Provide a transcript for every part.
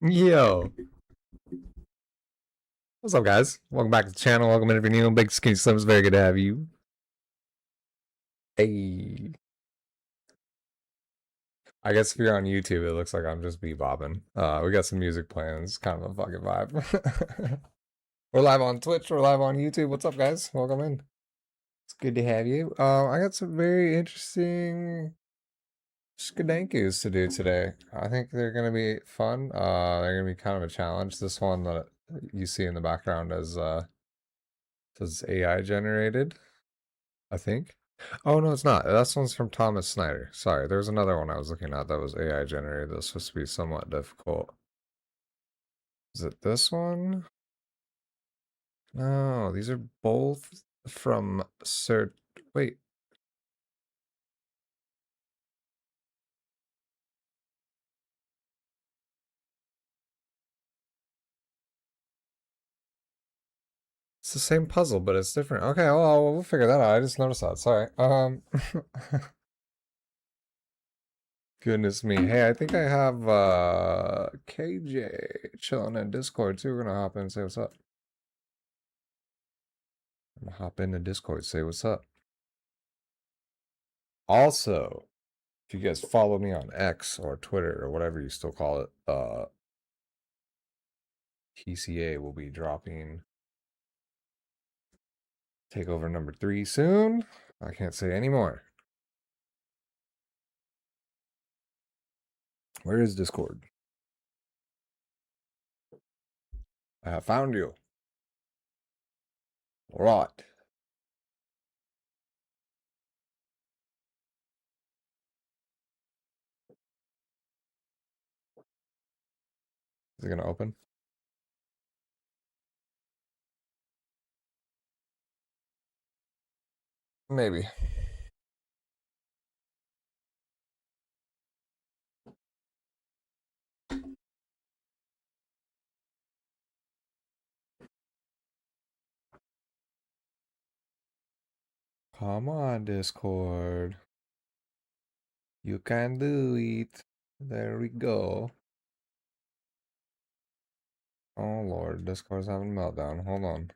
Yo, what's up, guys? Welcome back to the channel. Welcome in if you're new. Big Skinny Slimm, it's very good to have you. Hey, I guess if you're on YouTube, it looks like I'm just bebopping. We got some music playing. It's kind of a fucking vibe. We're live on Twitch. We're live on YouTube. What's up, guys? Welcome in. It's good to have you. I got some very interesting skadankus to do today. I think they're gonna be fun. They're gonna be kind of a challenge. This one that you see in the background is says AI generated, I think. Oh no, it's not. That one's from Thomas Snyder. Sorry, there's another one I was looking at that was AI generated. That's supposed to be somewhat difficult. Is it this one? No, these are both from Sir. Wait, it's the same puzzle, but it's different. Okay, well, we'll figure that out. I just noticed that. Sorry. Goodness me. Hey, I think I have KJ chilling in Discord too. We're gonna hop in and say what's up. I'm gonna hop into Discord, say what's up. Also, if you guys follow me on X or Twitter or whatever you still call it, PCA will be dropping Takeover number 3 soon. I can't say any more. Where is Discord? I have found you. Right. Is it gonna open? Maybe. Come on, Discord. You can do it. There we go. Oh Lord, Discord's having a meltdown. Hold on.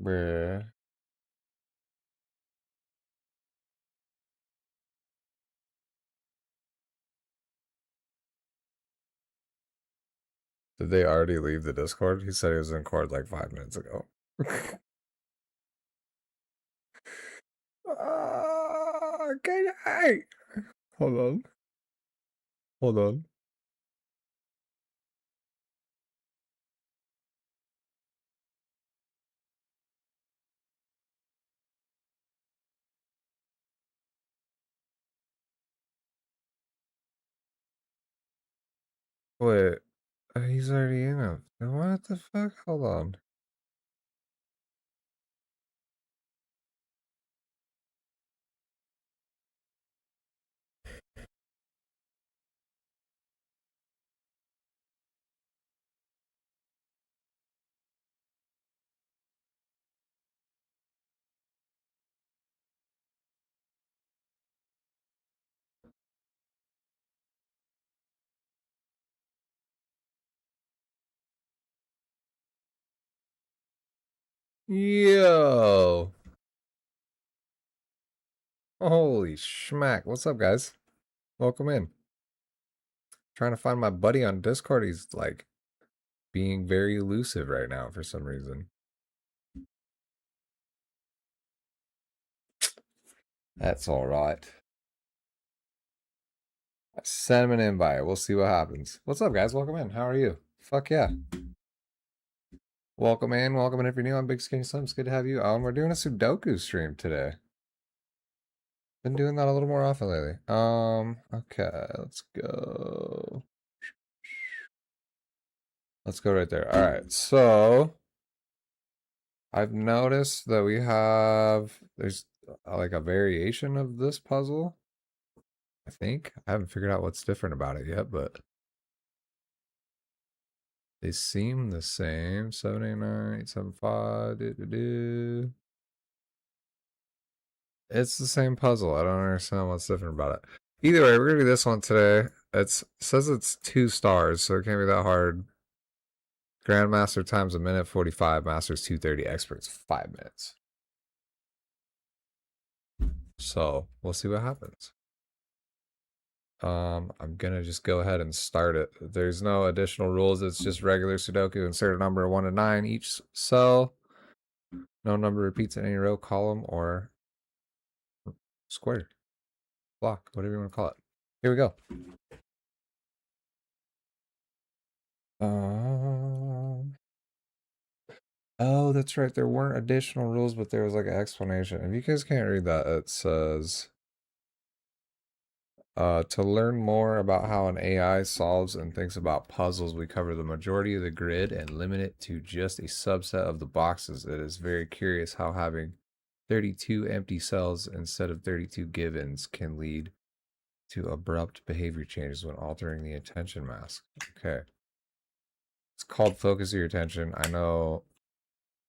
Bruh. Did they already leave the Discord? He said he was in Cord like 5 minutes ago. Okay, hey. Hold on. Hold on. Wait. He's already in it. What the fuck? Hold on. Yo. Holy schmack. What's up, guys? Welcome in. Trying to find my buddy on Discord. He's like being very elusive right now for some reason. That's all right. I sent him an invite. We'll see what happens. What's up, guys? Welcome in. How are you? Fuck yeah. Welcome in. Welcome in if you're new. I'm Big Skinny Slimm. It's good to have you on. We're doing a Sudoku stream today. Been doing that a little more often lately. Okay, let's go. Let's go right there. All right, so I've noticed that there's like a variation of this puzzle. I think I haven't figured out what's different about it yet, but they seem the same. 789, 875. It's the same puzzle. I don't understand what's different about it. Either way, we're gonna do this one today. It says it's 2 stars, so it can't be that hard. Grandmaster times a minute 45, Masters 230, Experts 5 minutes. So we'll see what happens. I'm gonna just go ahead and start it. There's no additional rules. It's just regular Sudoku. Insert a number of 1 to 9 each cell. No number repeats in any row, column, or square, block, whatever you want to call it. Here we go. Oh, that's right. There weren't additional rules, but there was like an explanation. If you guys can't read that, it says to learn more about how an AI solves and thinks about puzzles, we cover the majority of the grid and limit it to just a subset of the boxes. It is very curious how having 32 empty cells instead of 32 givens can lead to abrupt behavior changes when altering the attention mask. Okay. It's called Focus Your Attention. I know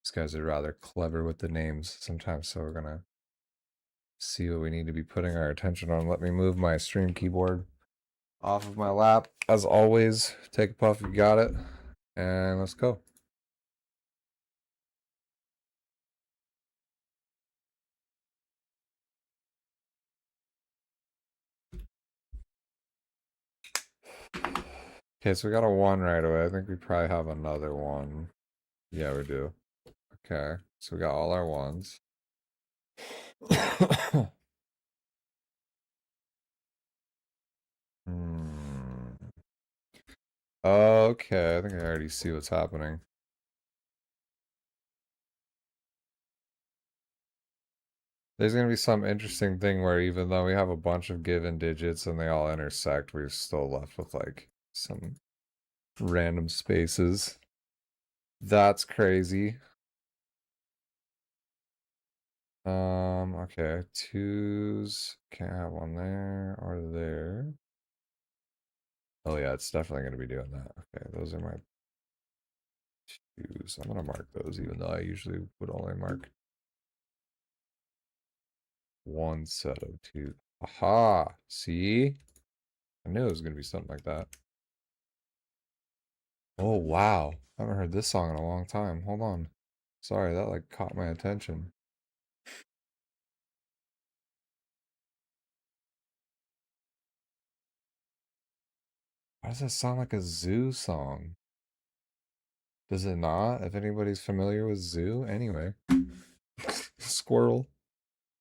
these guys are rather clever with the names sometimes, so we're going to see what we need to be putting our attention on. Let me move my stream keyboard off of my lap. As always, take a puff, you got it, and let's go. Okay, so we got a 1 right away. I think we probably have another 1. Yeah, we do. Okay, so we got all our 1s. Okay, I think I already see what's happening. There's going to be some interesting thing where even though we have a bunch of given digits and they all intersect, we're still left with like some random spaces. That's crazy. Okay, 2s, can't have one there or there. Oh yeah, it's definitely going to be doing that. Okay, those are my 2s. I'm going to mark those even though I usually would only mark one set of 2. Aha! See? I knew it was going to be something like that. Oh, wow. I haven't heard this song in a long time. Hold on. Sorry, that like caught my attention. Why does that sound like a zoo song? Does it not? If anybody's familiar with zoo, anyway. Squirrel.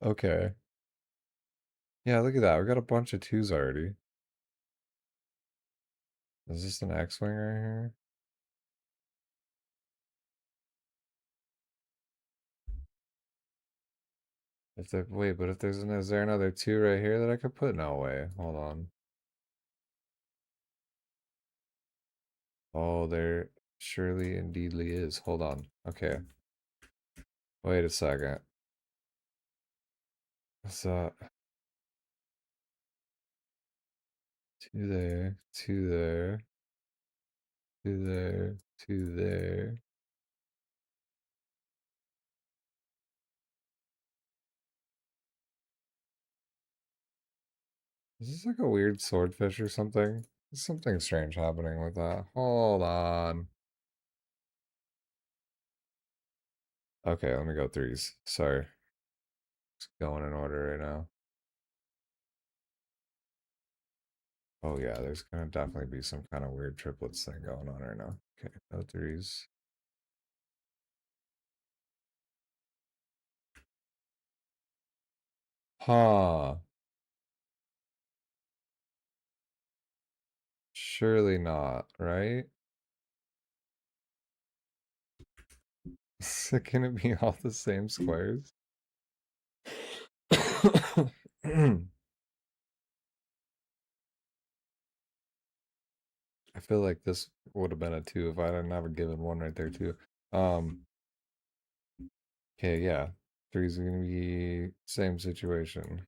Okay. Yeah, look at that. We got a bunch of 2s already. Is this an X-wing right here? If there, wait, but if there's an, is there another 2 right here that I could put? No way. Hold on. Oh, there surely indeedly is. Hold on. Okay. Wait a second. What's that? 2 there, 2 there, 2 there, 2 there. Is this like a weird swordfish or something? There's something strange happening with that. Hold on. Okay, let me go 3s. Sorry. It's going in order right now. Oh yeah, there's gonna definitely be some kind of weird triplets thing going on right now. Okay, no 3s. Huh. Surely not, right? Is it gonna be all the same squares? I feel like this would have been a 2 if I didn't have a given 1 right there too. Okay, yeah. 3's gonna be same situation.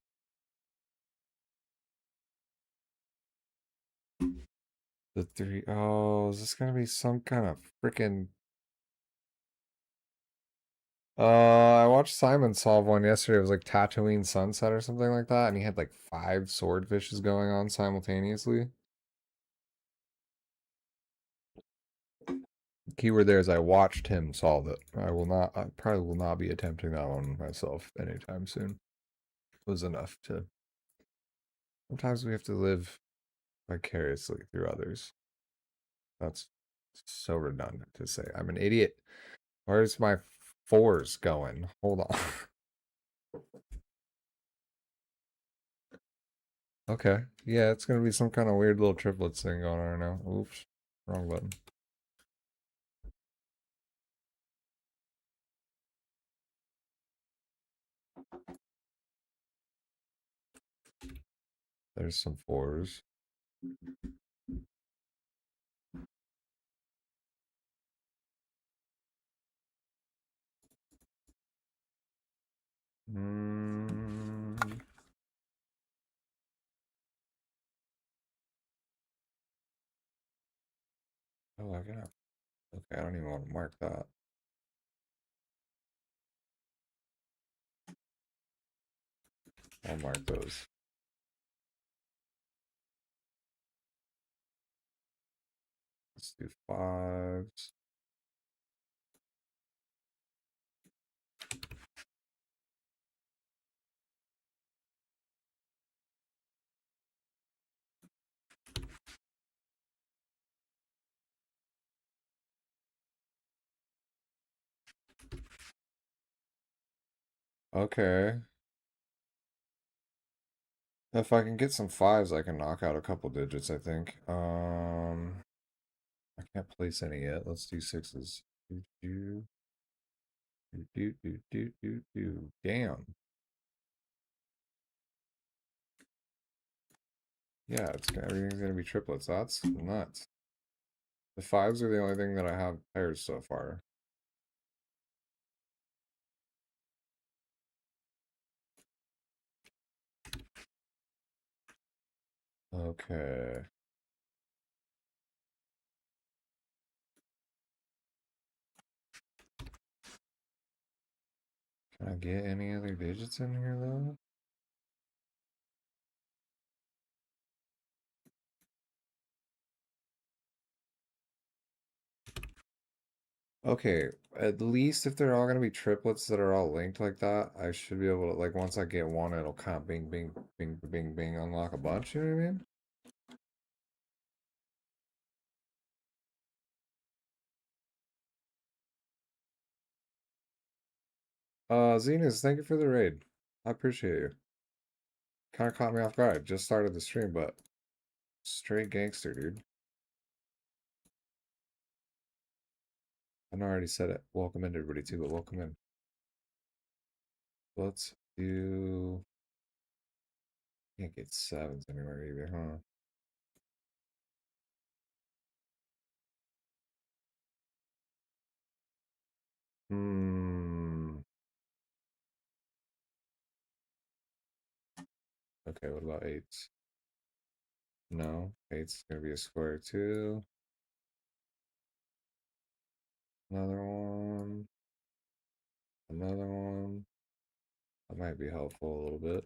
The 3, oh, is this gonna be some kind of freaking I watched Simon solve one yesterday. It was like Tatooine Sunset or something like that, and he had like 5 swordfishes going on simultaneously. Keyword there is I watched him solve it. I probably will not be attempting that one myself anytime soon. It was enough to. Sometimes we have to live vicariously through others. That's so redundant to say. I'm an idiot. Where's my fours going? Hold on. Okay. Yeah, it's gonna be some kind of weird little triplets thing going on right now. Oops. Wrong button. There's some fours. Mm. Oh, I got. Okay, I don't even want to mark that. I'll mark those. Let's do fives. Okay. If I can get some fives, I can knock out a couple digits, I think. I can't place any yet. Let's do sixes. Do, do, do, do, do, do, do. Damn. Yeah, everything's gonna be triplets. That's nuts. The fives are the only thing that I have pairs so far. Okay. Can I get any other digits in here though? Okay, at least if they're all gonna be triplets that are all linked like that, I should be able to, like, once I get one, it'll kind of bing, bing, bing, bing, bing, unlock a bunch, you know what I mean? Zenus, thank you for the raid. I appreciate you. Kind of caught me off guard. Just started the stream, but straight gangster, dude. I know I already said it. Welcome in, everybody, too, but welcome in. Let's do. Can't get sevens anywhere either, huh? Hmm. Okay, what about eights? No, eight's gonna be a square too. Another one. Another one. That might be helpful a little bit.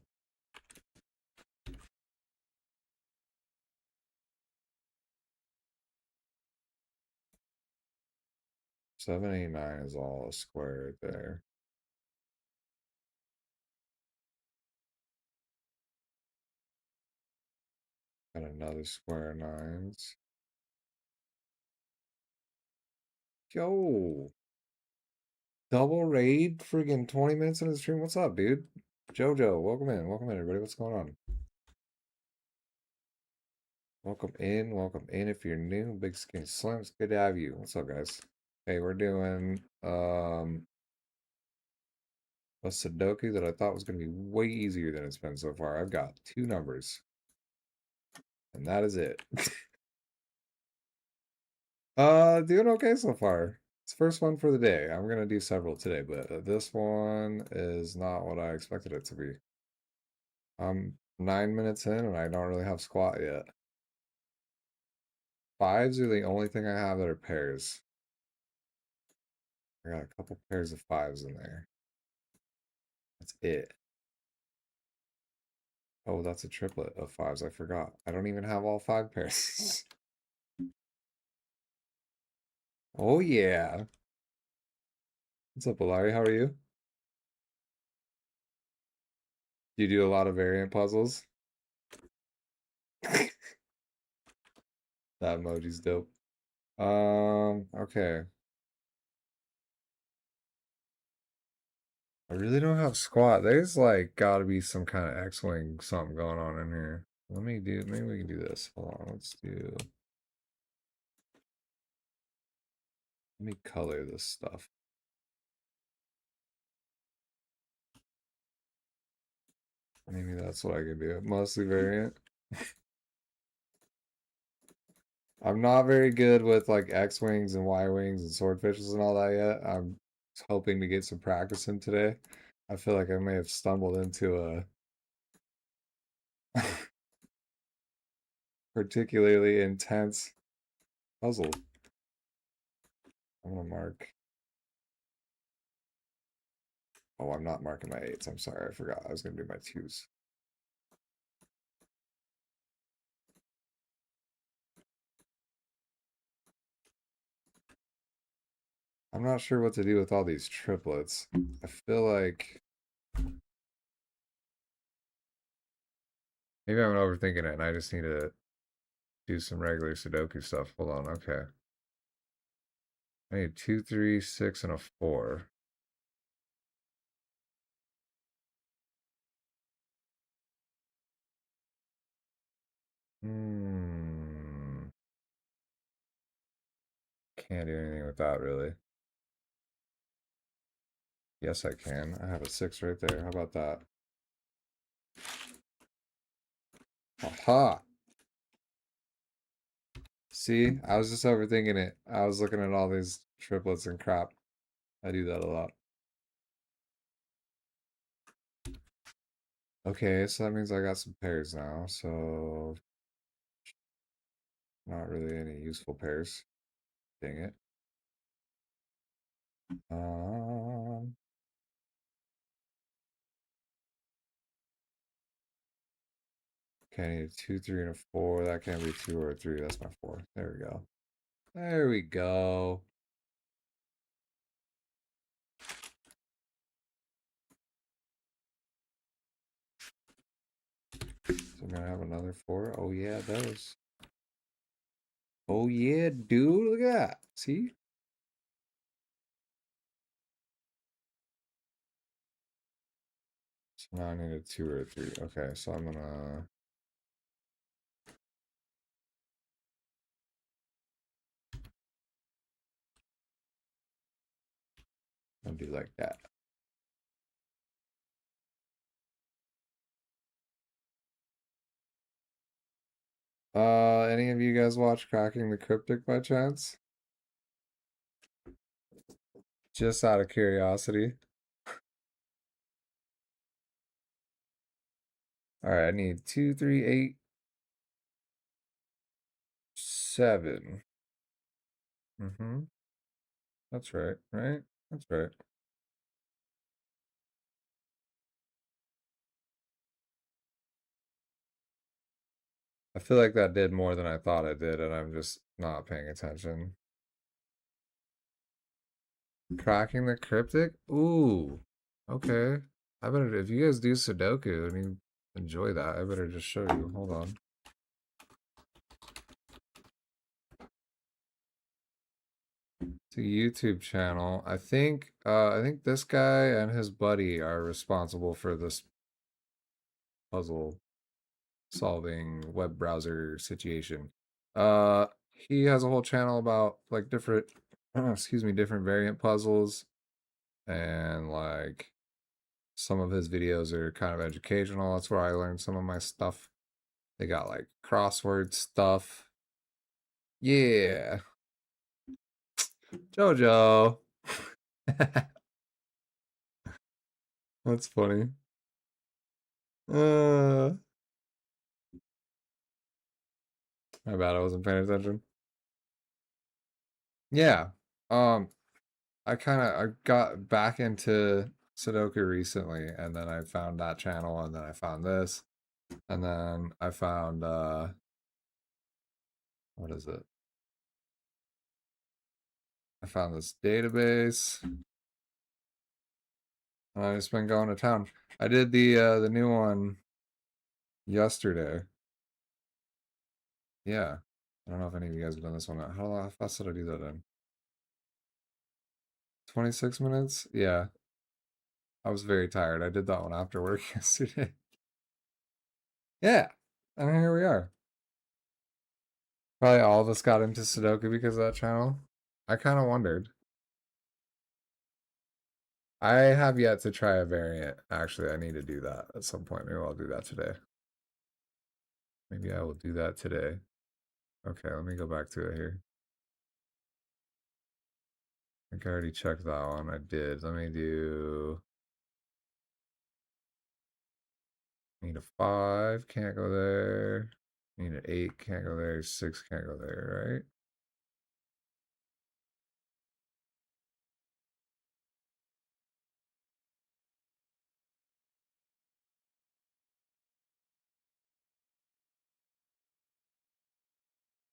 Seven, eight, nine is all a square right there. And another square nines. Yo, double raid, friggin' 20 minutes into the stream. What's up, dude? Jojo, welcome in. Welcome in, everybody. What's going on? Welcome in. Welcome in. If you're new, Big Skin Slims, good to have you. What's up, guys? Hey, we're doing a Sudoku that I thought was going to be way easier than it's been so far. I've got two numbers, and that is it. Doing okay so far. It's first one for the day. I'm gonna do several today, but this one is not what I expected it to be. I'm 9 minutes in, and I don't really have squat yet. Fives are the only thing I have that are pairs. I got a couple pairs of fives in there. That's it. Oh, that's a triplet of fives. I forgot. I don't even have all five pairs. Oh yeah. What's up, Alari? How are you? Do you do a lot of variant puzzles? That emoji's dope. Okay. I really don't have squat. There's like gotta be some kind of X-Wing something going on in here. Maybe we can do this. Hold on, let me color this stuff. Maybe that's what I can do. Mostly variant. I'm not very good with like X-Wings and Y-Wings and Swordfishes and all that yet. I'm hoping to get some practice in today. I feel like I may have stumbled into a particularly intense puzzle. I'm gonna mark. Oh, I'm not marking my eights. I'm sorry, I forgot. I was gonna do my twos. I'm not sure what to do with all these triplets. I feel like maybe I'm overthinking it and I just need to do some regular Sudoku stuff. Hold on, okay. I need 2, 3, 6, and a 4. Hmm. Can't do anything with that really. Yes, I can. I have a 6 right there. How about that? Aha! See, I was just overthinking it. I was looking at all these triplets and crap. I do that a lot. Okay, so that means I got some pairs now. So, not really any useful pairs. Dang it. Um, okay, I need a 2, 3, and a 4. That can't be 2 or a 3. That's my 4. There we go. There we go. So I'm gonna have another 4. Oh yeah, those. Oh yeah, dude. Look at that. See? So now I need a 2 or a 3. Okay, so I'm gonna do like that. Any of you guys watch Cracking the Cryptic by chance? Just out of curiosity. All right, I need 2, 3, 8, 7. Mm-hmm. That's right, right? That's right. I feel like that did more than I thought it did, and I'm just not paying attention. Cracking the Cryptic? Ooh. Okay. I better, if you guys do Sudoku and you enjoy that, I better just show you. Hold on. It's a YouTube channel. I think this guy and his buddy are responsible for this puzzle solving web browser situation. He has a whole channel about like different excuse me, different variant puzzles, and like some of his videos are kind of educational. That's where I learned some of my stuff. They got like crossword stuff. Yeah. Jojo. That's funny. Uh my bad, I wasn't paying attention. Yeah. Um I got back into Sudoku recently, and then I found that channel, and then I found this, and then I found what is it? found this database. I've just been going to town. I did the new one yesterday. Yeah. I don't know if any of you guys have done this one. How fast did I do that in? 26 minutes? Yeah. I was very tired. I did that one after work yesterday. Yeah. And here we are. Probably all of us got into Sudoku because of that channel. I kind of wondered. I have yet to try a variant. Actually, I need to do that at some point. Maybe I'll do that today. Maybe I will do that today. Okay, let me go back to it here. I think I already checked that one. I did. Let me do. Need a 5, can't go there. Need an 8, can't go there. 6, can't go there, right?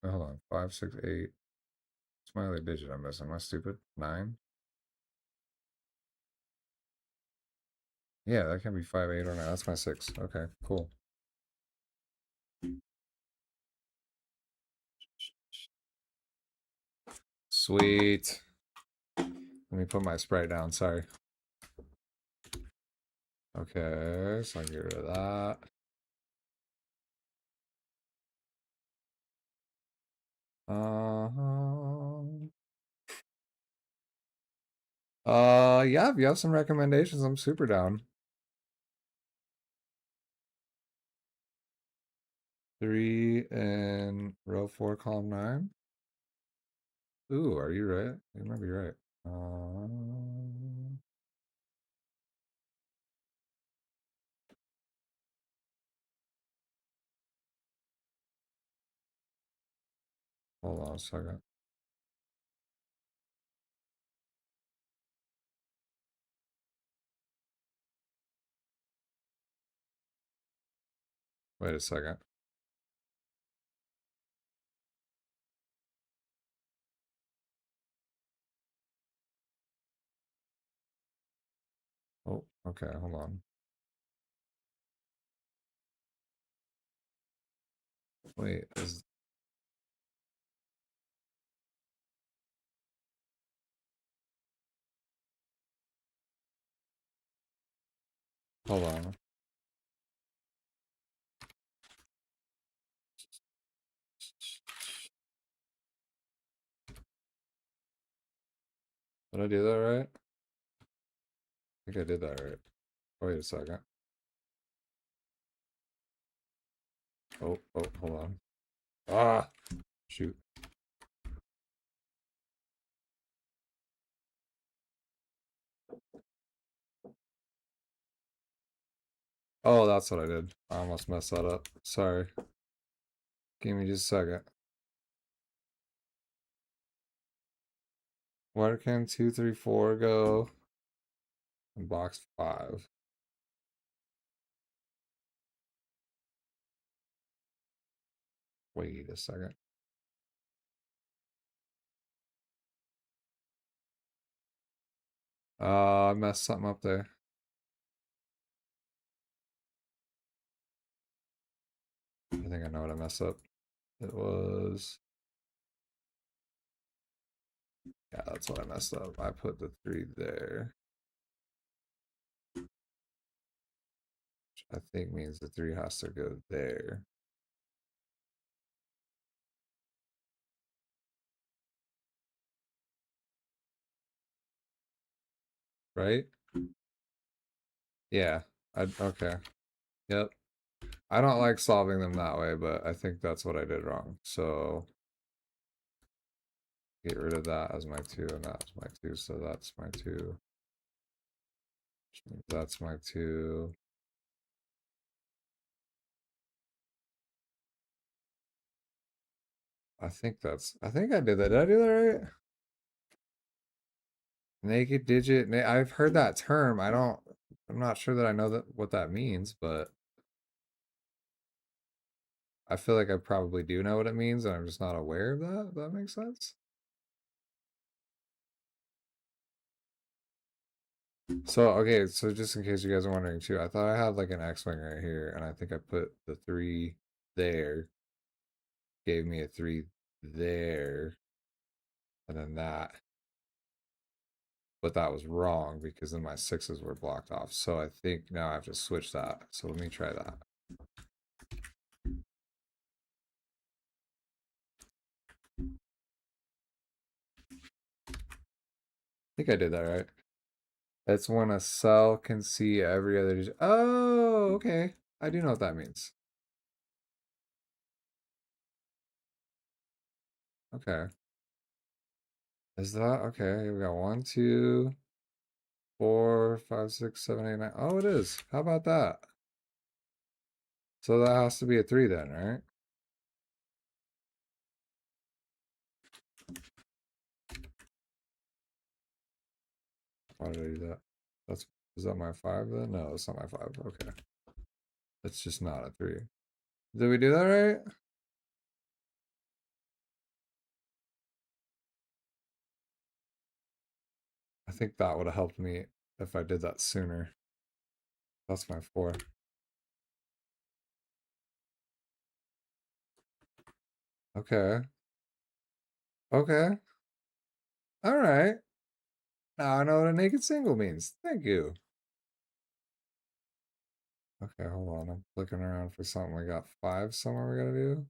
Oh, hold on. 5, 6, 8. What's my other digit I'm missing? Am I stupid? 9? Yeah, that can be 5, 8, or 9. That's my 6. Okay, cool. Sweet. Let me put my Sprite down. Sorry. Okay, so I can get rid of that. Yeah, if you have some recommendations, I'm super down. 3 in row 4, column 9. Ooh, are you right? You might be right. Hold on a second. Wait a second. Oh, okay, hold on. Wait, hold on. Did I do that right? I think I did that right. Wait a second. Oh, hold on. Ah, shoot. Oh, that's what I did. I almost messed that up. Sorry. Give me just a second. Where can 2, 3, 4 go in box 5? Wait a second. I messed something up there. I think I know what I messed up. It was. Yeah, that's what I messed up. I put the 3 there. Which I think means the 3 has to go there. Right? Yeah. Okay. Yep. I don't like solving them that way, but I think that's what I did wrong. So get rid of that as my 2, and that's my 2. So that's my 2. That's my 2. I think I did that. Did I do that right? Naked digit. I've heard that term. I'm not sure that I know what that means, but I feel like I probably do know what it means, and I'm just not aware of that. If that makes sense. So, okay, so just in case you guys are wondering too, I thought I had like an X-Wing right here, and I think I put the 3 there, gave me a 3 there, and then that. But that was wrong because then my 6s were blocked off. So I think now I have to switch that. So let me try that. I think I did that right. It's when a cell can see every other. Oh, okay. I do know what that means. Okay. Is that okay? We got 1, 2, 4, 5, 6, 7, 8, 9. Oh, it is. How about that? So that has to be a 3 then, right? Why did I do that? That's is that my 5 then? No, it's not my 5. Okay. It's just not a 3. Did we do that right? I think that would have helped me if I did that sooner. That's my 4. Okay. Okay. All right. Now I know what a naked single means. Thank you. Okay, hold on. I'm looking around for something. We got 5 somewhere we gotta do.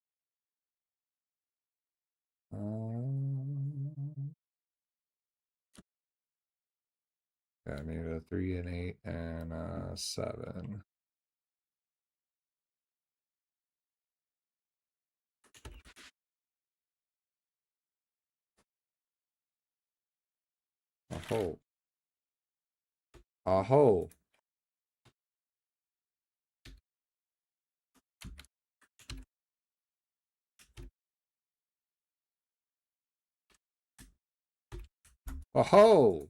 Yeah, I need a 3, an 8, and a 7. A hole. A hole. A hole.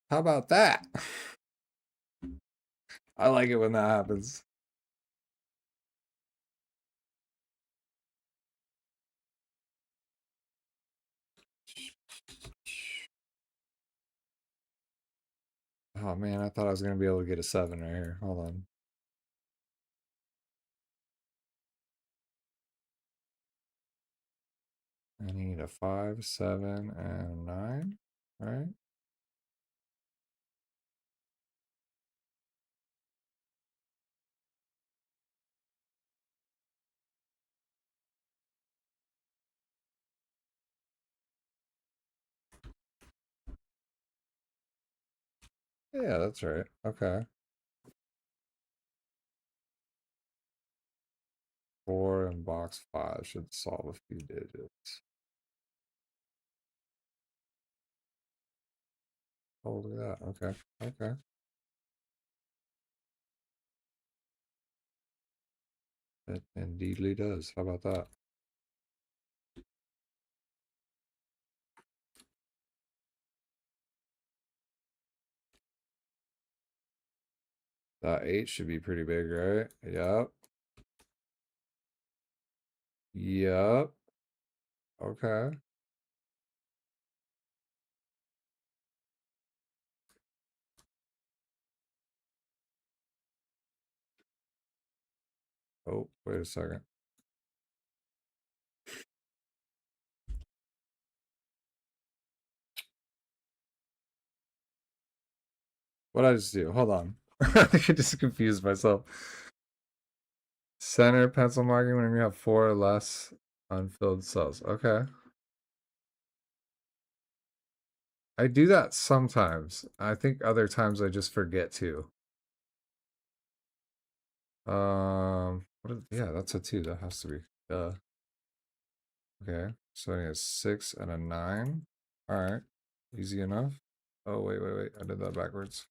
How about that? I like it when that happens. Oh man, I thought I was gonna be able to get a 7 right here. Hold on. I need a 5, 7, and 9. Right? Yeah, that's right. Okay. 4 and box 5 should solve a few digits. Oh, look at that. Okay. Okay. It indeedly does. How about that? That 8 should be pretty big, right? Yep. Yep. Okay. Oh, wait a second. What did I just do? Hold on. I think I just confused myself. Center pencil marking when you have 4 or less unfilled cells. Okay. I do that sometimes. I think other times I just forget to. Yeah, that's a 2. That has to be. Okay. So I need a 6 and a 9. All right. Easy enough. Oh, wait, wait, wait. I did that backwards.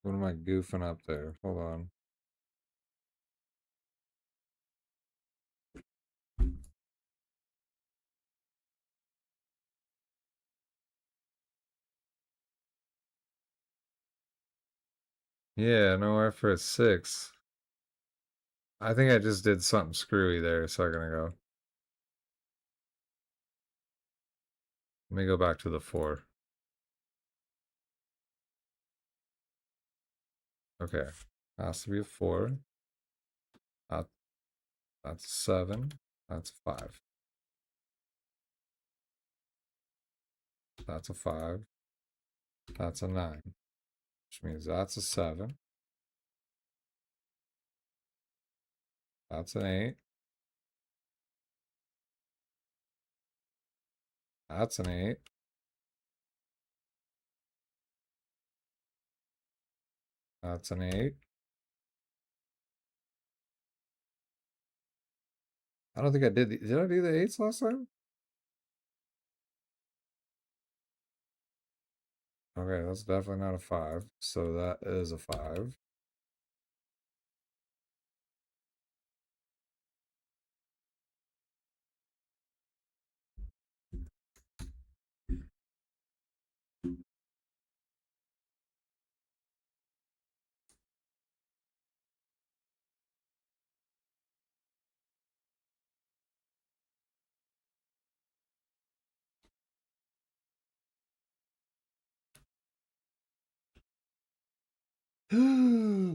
What am I goofing up there? Hold on. Yeah, nowhere for a 6. I think I just did something screwy there a second ago. Let me go back to the 4. Okay. Has to be a 4. That, that's a 7. That's a 5. That's a 5. That's a 9. Which means that's a 7. That's an 8. That's an 8. That's an 8. I don't think I did. Did I do the 8s last time? Okay, that's definitely not a 5. So that is a 5.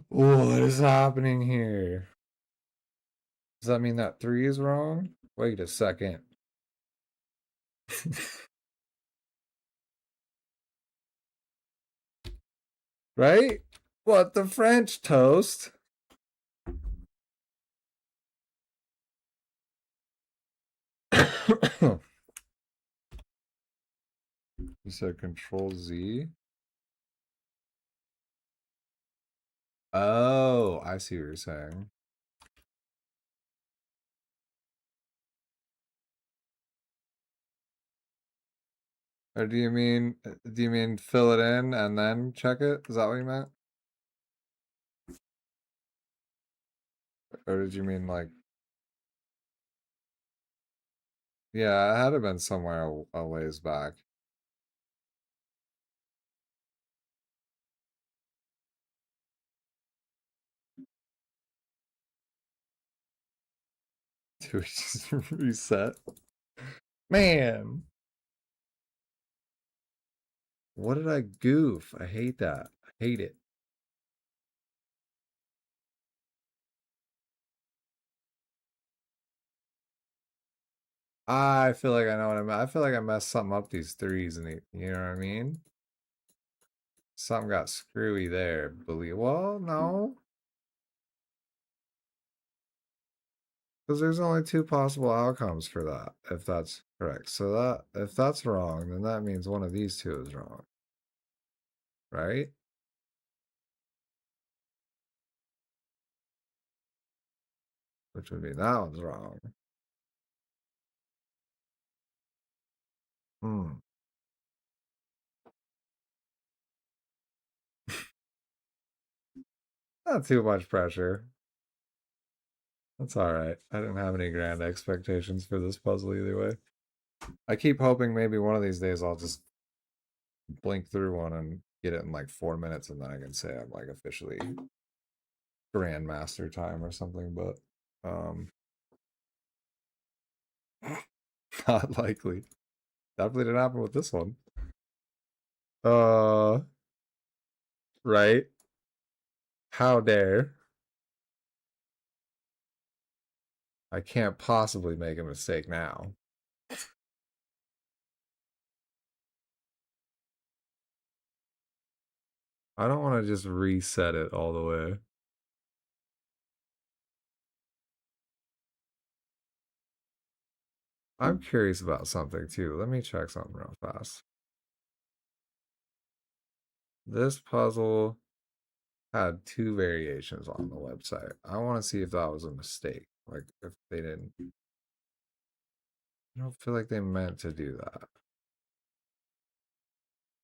What is happening here? Does that mean that 3 is wrong? Wait a second. Right? What, the French toast? You said Control Z? Oh, I see what you're saying. Or do you mean fill it in and then check it? Is that what you meant? Or did you mean like, yeah, it had to have been somewhere a ways back. Do we just reset? Man, what did I goof? I hate that. I hate it. I feel like I know what I meant. I feel like I messed something up these 3s and you know what I mean? Something got screwy there. Well, no. Because there's only 2 possible outcomes for that, if that's correct. So that if that's wrong, then that means one of these 2 is wrong. Right? Which would be that one's wrong. Hmm. Not too much pressure. That's alright. I didn't have any grand expectations for this puzzle either way. I keep hoping maybe one of these days I'll just blink through one and get it in like 4 minutes and then I can say I'm like officially grandmaster time or something, but not likely. Definitely didn't happen with this one. Uh right. How dare. I can't possibly make a mistake now. I don't want to just reset it all the way. I'm curious about something too. Let me check something real fast. This puzzle had 2 variations on the website. I want to see if that was a mistake. Like if they didn't. I don't feel like they meant to do that.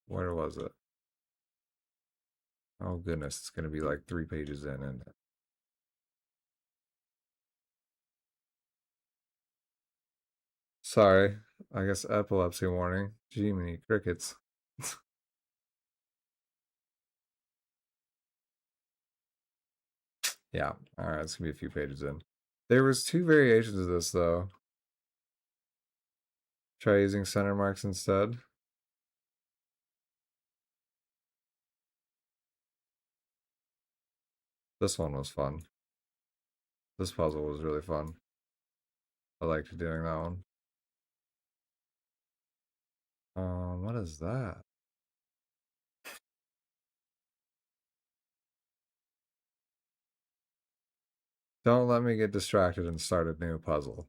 Where was it? Oh goodness, it's gonna be like 3 pages in, and sorry, I guess epilepsy warning. Jiminy crickets. Yeah. All right. It's gonna be a few pages in. There was 2 variations of this though. Try using center marks instead. This one was fun. This puzzle was really fun. I liked doing that one. What is that? Don't let me get distracted and start a new puzzle.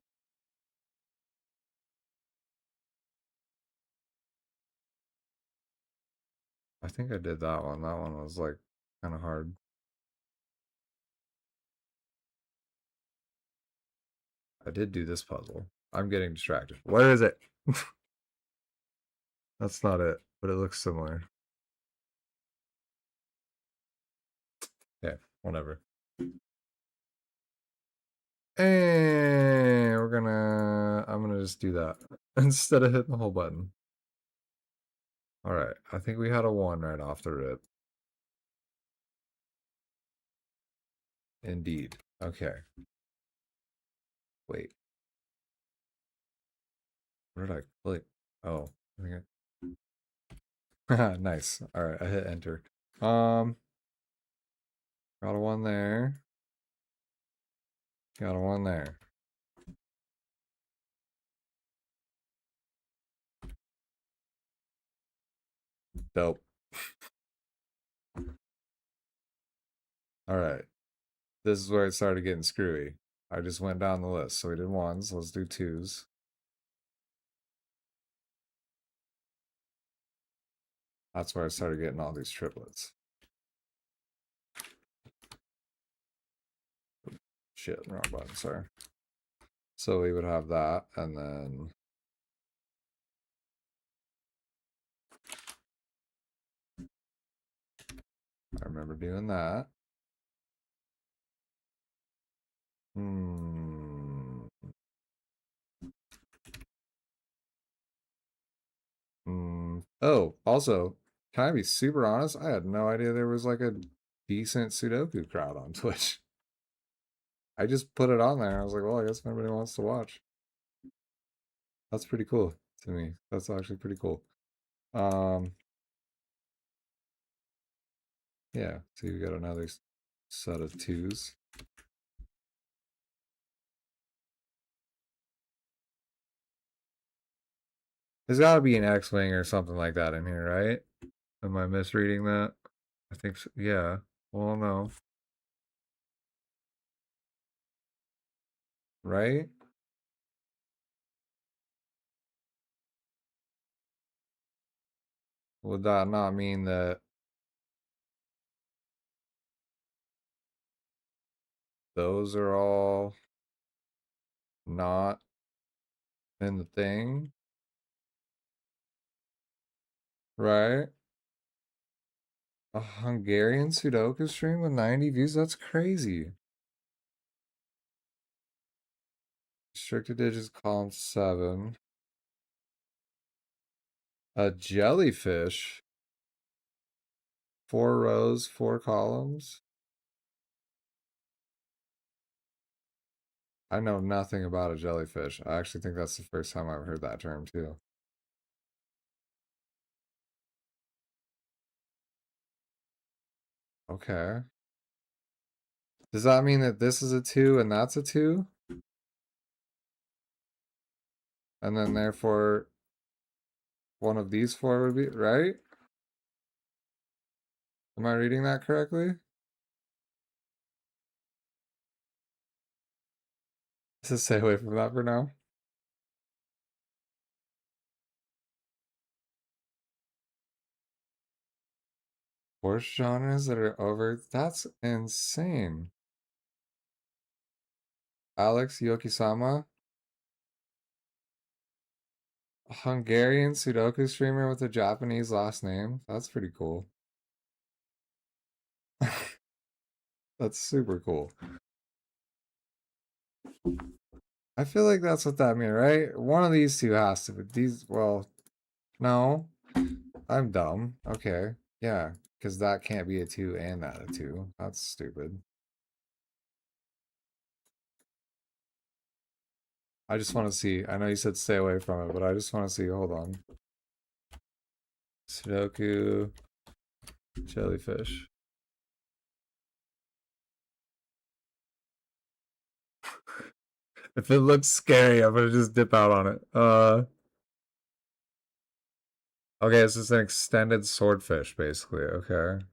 I think I did that one. That one was like kind of hard. I did do this puzzle. I'm getting distracted. Where is it? That's not it, but it looks similar. Yeah, whatever. And I'm gonna just do that instead of hitting the whole button. All right, I think we had a 1 right off the rip. Indeed. Okay. Wait. Where did I click? Oh, I think nice. All right, I hit enter. Got a 1 there. Got a 1 there. Dope. All right. This is where it started getting screwy. I just went down the list. So we did 1s. Let's do 2s. That's where I started getting all these triplets. Shit, wrong button, sorry. So we would have that, and then I remember doing that. Oh, also, can I be super honest? I had no idea there was like a decent Sudoku crowd on Twitch. I just put it on there. I was like, well, I guess nobody wants to watch. That's pretty cool to me. That's actually pretty cool. Yeah, so you got another set of 2s. There's got to be an X-Wing or something like that in here, right? Am I misreading that? I think so. Yeah. Well, no. Right? Would that not mean that those are all not in the thing? Right? A Hungarian Sudoku stream with 90 views? That's crazy. Restricted digits, column 7. A jellyfish. 4 rows, 4 columns. I know nothing about a jellyfish. I actually think that's the first time I've heard that term too. Okay. Does that mean that this is a 2 and that's a 2? And then therefore one of these 4 would be, right? Am I reading that correctly? Just stay away from that for now. Horse genres that are over. That's insane. Alex Yokisama, a Hungarian Sudoku streamer with a Japanese last name. That's pretty cool. That's super cool. I feel like that's what that means, right? One of these 2 has to be. These, well, no. I'm dumb. Okay. Yeah, because that can't be a 2 and that a 2. That's stupid. I just want to see. I know you said stay away from it, but I just want to see. Hold on. Sudoku, jellyfish. If it looks scary, I'm gonna just dip out on it. Okay, this is an extended swordfish, basically. Okay.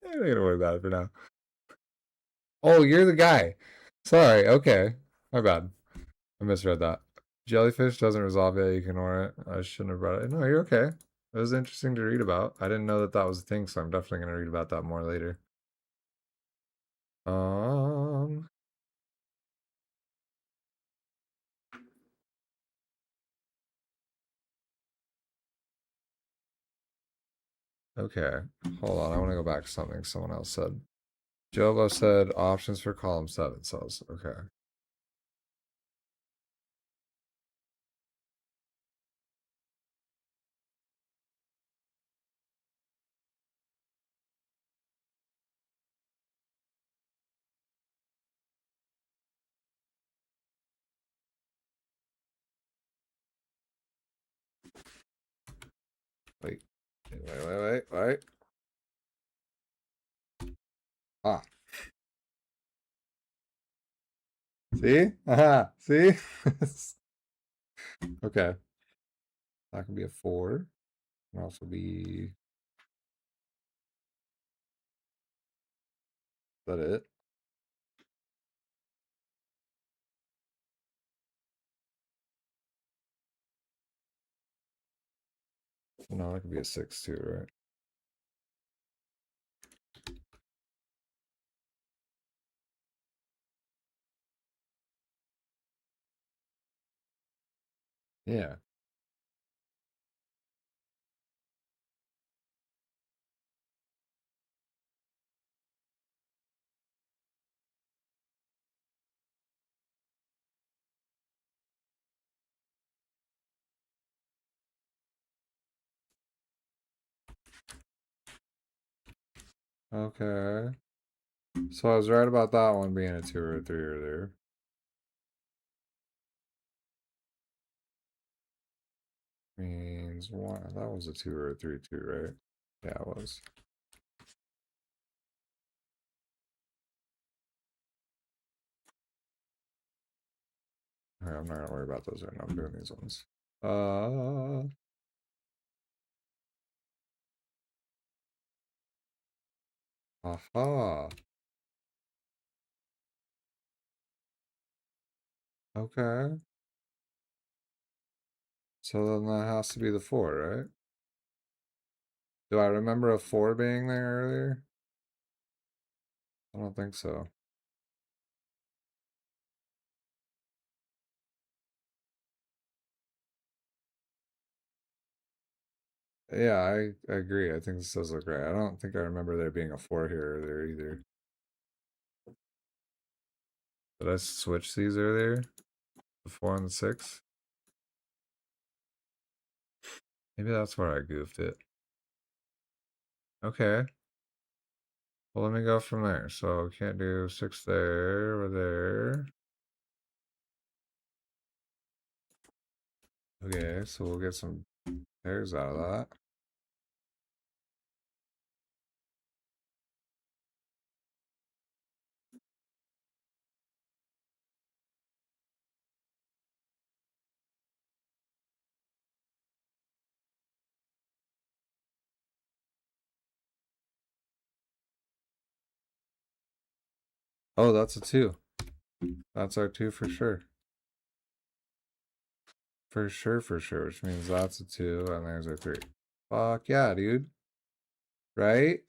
I'm not gonna worry about it for now. Oh, you're the guy. Sorry. Okay. My bad. I misread that. Jellyfish doesn't resolve it. You can ignore it. I shouldn't have brought it. No, you're okay. It was interesting to read about. I didn't know that that was a thing, so I'm definitely gonna read about that more later. Um. Okay. Hold on. I want to go back to something someone else said. Jobo said options for column 7 cells. Okay. Wait. Wait. Ah. See? Aha. See? Okay. That can be a 4. Can also be. Is that it? No, that could be a 6 too, right? Yeah. Okay. So I was right about that one being a 2 or a 3 earlier. Means one. That was a 2 or a 3 too, right? Yeah, it was. Alright, I'm not gonna worry about those right now. I'm doing these ones. Aha. Okay. So then that has to be the 4, right? Do I remember a 4 being there earlier? I don't think so. Yeah, I agree. I think this does look right. I don't think I remember there being a 4 here earlier either. Did I switch these earlier? The 4 and the 6? Maybe that's where I goofed it. Okay. Well, let me go from there. So can't do 6 there or there. Okay, so we'll get some pairs out of that. Oh, that's a 2. That's our 2 for sure. For sure, which means that's a 2 and there's a 3. Fuck yeah, dude. Right?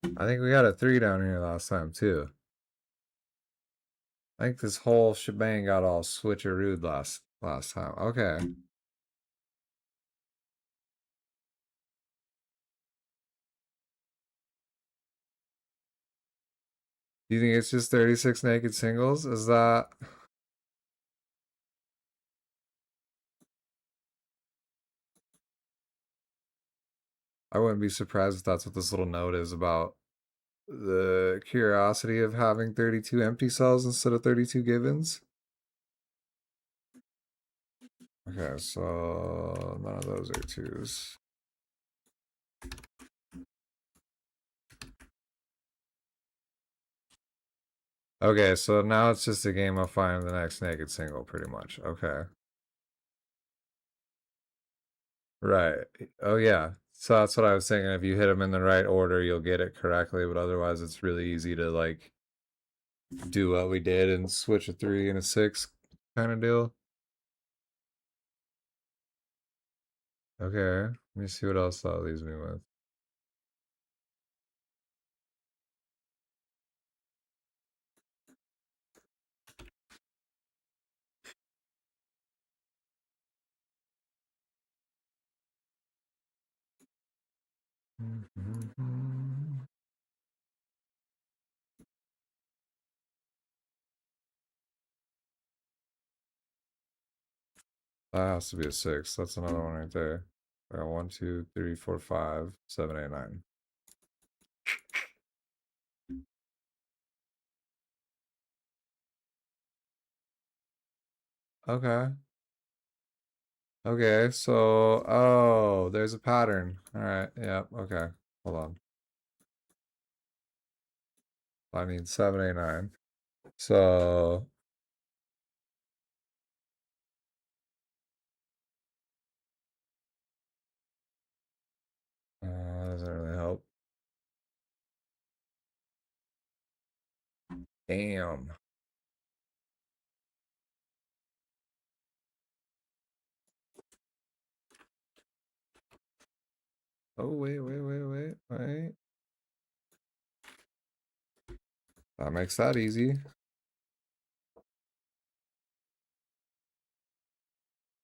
I think we got a 3 down here last time, too. I think this whole shebang got all switcherooed last time. Okay. Do you think it's just 36 naked singles? Is that... I wouldn't be surprised if that's what this little note is about. The curiosity of having 32 empty cells instead of 32 givens. Okay, so none of those are twos. Okay, so now it's just a game of finding the next naked single, pretty much. Okay. Right. Oh, yeah. So that's what I was thinking. If you hit them in the right order, you'll get it correctly, but otherwise it's really easy to, like, do what we did and switch a 3 and a 6 kind of deal. Okay. Let me see what else that leaves me with. That has to be a 6. That's another one right there. I got 1, 2, 3, 4, 5, 7, 8, 9. Okay. Okay, so oh, there's a pattern. All right, yeah, okay. Hold on. I need 7, 8, 9. So that doesn't really help. Damn. Oh, wait. That makes that easy.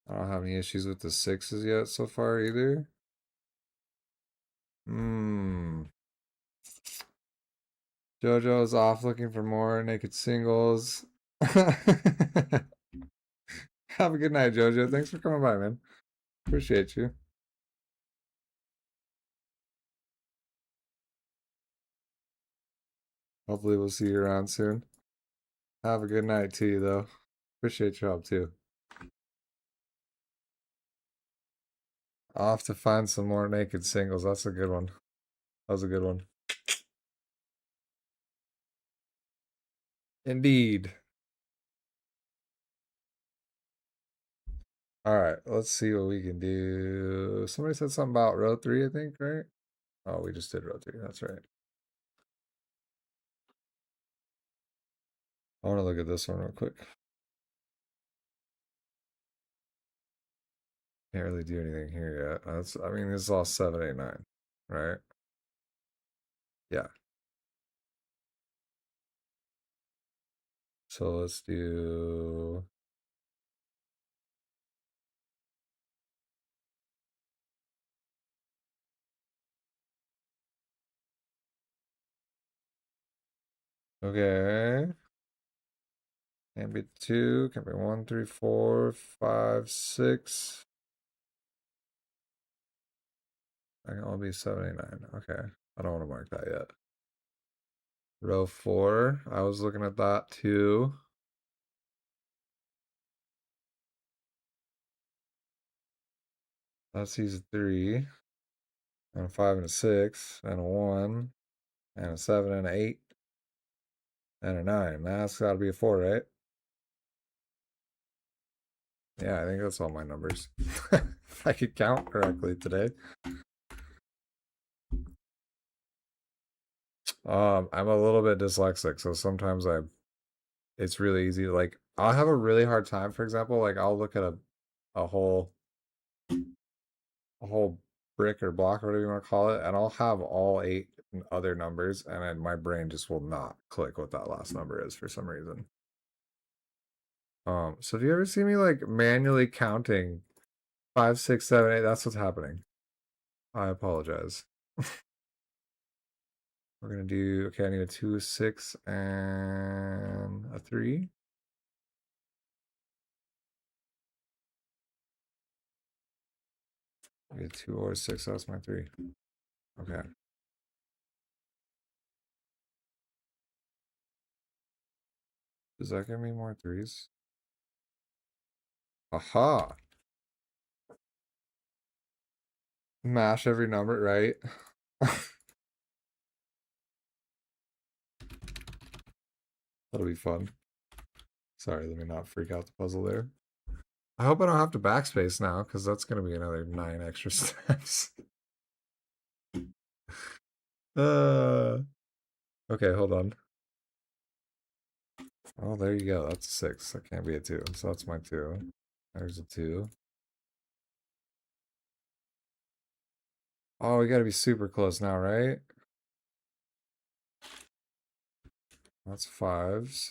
I don't have any issues with the 6s yet so far either. JoJo's off looking for more naked singles. Have a good night, JoJo. Thanks for coming by, man. Appreciate you. Hopefully we'll see you around soon. Have a good night to you, though. Appreciate your help, too. I'll have to find some more naked singles. That's a good one. That was a good one. Indeed. All right, let's see what we can do. Somebody said something about row 3, I think, right? Oh, we just did row 3. That's right. I want to look at this one real quick. Can't really do anything here yet. I mean, this is all 7, 8, 9, right? Yeah. So let's do... Okay. Can't be 2. Can't be 1, 3, 4, 5, 6. I can only be 7, 8, 9. Okay. I don't want to mark that yet. Row 4. I was looking at that too. That sees a 3. And a 5 and a 6. And a 1. And a 7 and an 8. And a 9. That's got to be a 4, right? Yeah, I think that's all my numbers. If I could count correctly today. I'm a little bit dyslexic, so sometimes it's really easy to, like, I'll have a really hard time, for example, like I'll look at a whole brick or block or whatever you want to call it, and I'll have all 8 certain other numbers, and then my brain just will not click what that last number is for some reason. So if you ever see me like manually counting 5, 6, 7, 8, that's what's happening. I apologize. We're gonna do okay. I need a 2, 6, and a 3. I get 2 or 6. That's my 3. Okay. Does that give me more 3s? Aha! Mash every number, right? That'll be fun. Sorry, let me not freak out the puzzle there. I hope I don't have to backspace now, because that's going to be another 9 extra steps. Okay, hold on. Oh, there you go. That's a 6. That can't be a 2. So that's my 2. There's a 2. Oh, we got to be super close now, right? That's 5s.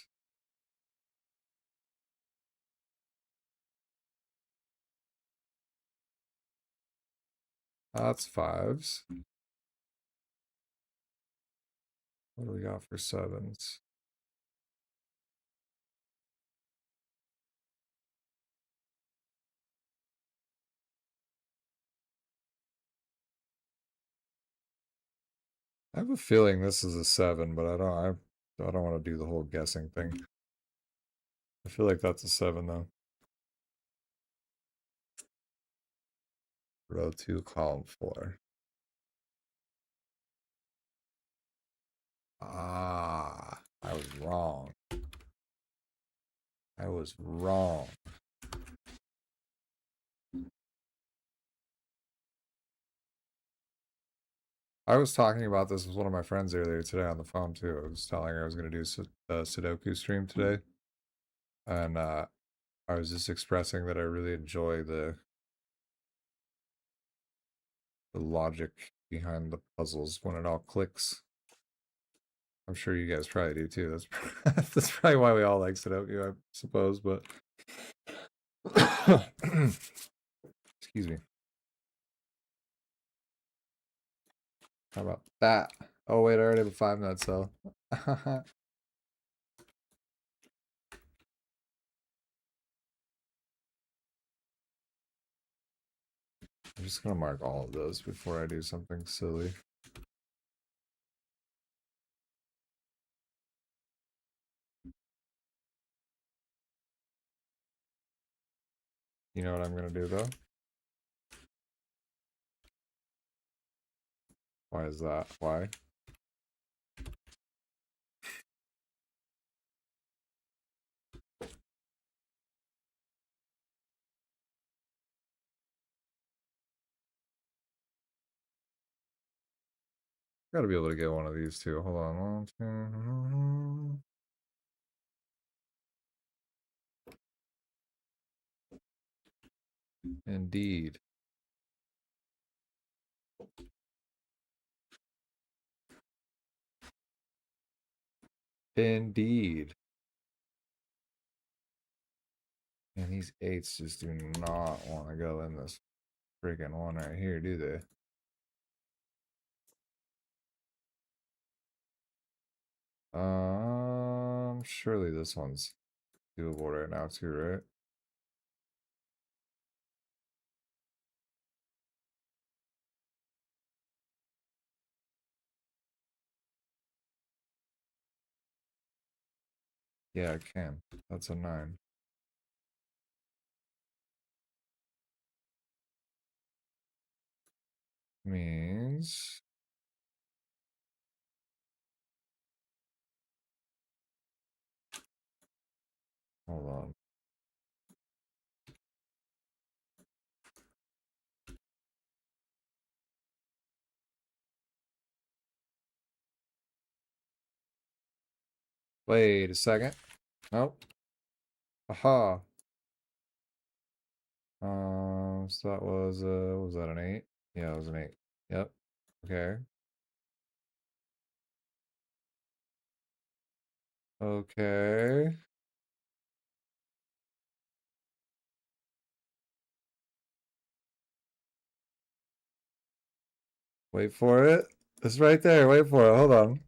That's 5s. What do we got for 7s? I have a feeling this is a 7, but I don't want to do the whole guessing thing. I feel like that's a 7 though. Row 2, column 4. Ah, I was wrong. I was wrong. I was talking about this with one of my friends earlier today on the phone too. I was telling her I was going to do a Sudoku stream today. And I was just expressing that I really enjoy the logic behind the puzzles when it all clicks. I'm sure you guys probably do too. That's probably why we all like Sudoku, I suppose, but excuse me. How about that? Oh wait, I already have a 5 nut cell. I'm just gonna mark all of those before I do something silly. You know what I'm gonna do though? Why is that? Why? Gotta be able to get one of these too. Hold on. Indeed. Indeed. And these 8s just do not want to go in this freaking one right here, do they? Surely this one's doable right now too, right? Yeah, I can. That's a 9. Means... Hold on. Wait a second. Nope. Aha. So that was, what was that, an 8? Yeah, it was an 8. Yep. Okay. Okay. Wait for it. It's right there. Wait for it. Hold on.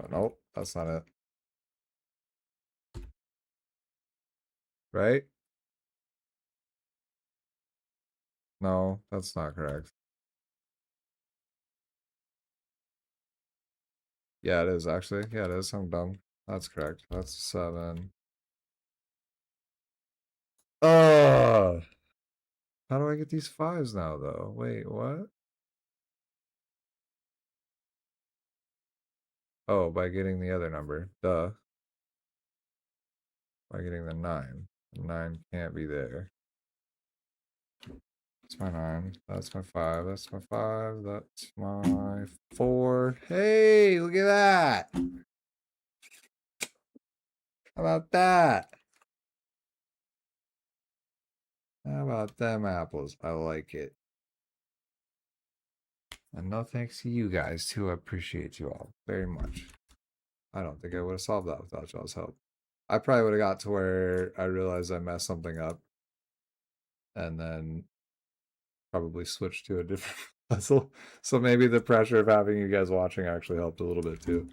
Oh, nope, that's not it. Right? No, that's not correct. Yeah, it is actually. Yeah, it is. I'm dumb. That's correct. That's 7. Oh, how do I get these 5s now, though? Wait, what? Oh, by getting the other number. Duh. By getting the 9. The 9 can't be there. That's my 9. That's my 5. That's my 5. That's my 4. Hey, look at that. How about that? How about them apples? I like it. And no thanks to you guys, too. I appreciate you all very much. I don't think I would have solved that without y'all's help. I probably would have got to where I realized I messed something up and then probably switched to a different puzzle. So maybe the pressure of having you guys watching actually helped a little bit too,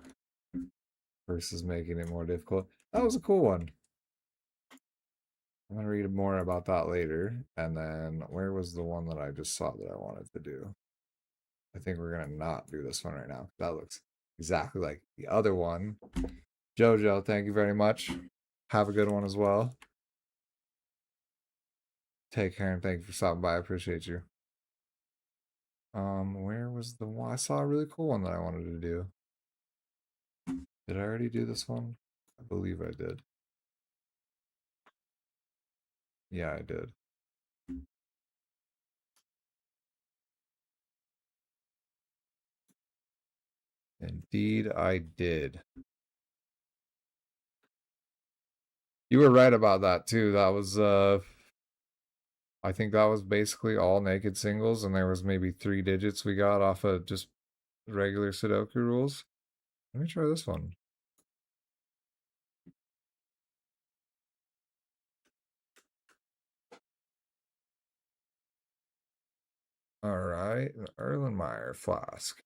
versus making it more difficult. That was a cool one. I'm gonna read more about that later. And then where was the one that I just saw that I wanted to do? I think we're gonna not do this one right now. That looks exactly like the other one. Jojo, thank you very much. Have a good one as well. Take care and thank you for stopping by. I appreciate you. Where was the one? I saw a really cool one that I wanted to do. Did I already do this one? I believe I did. Yeah, I did. Indeed, I did. You were right about that too. That was I think that was basically all naked singles, and there was maybe 3 digits we got off of just regular Sudoku rules. Let me try this one. All right, an Erlenmeyer flask.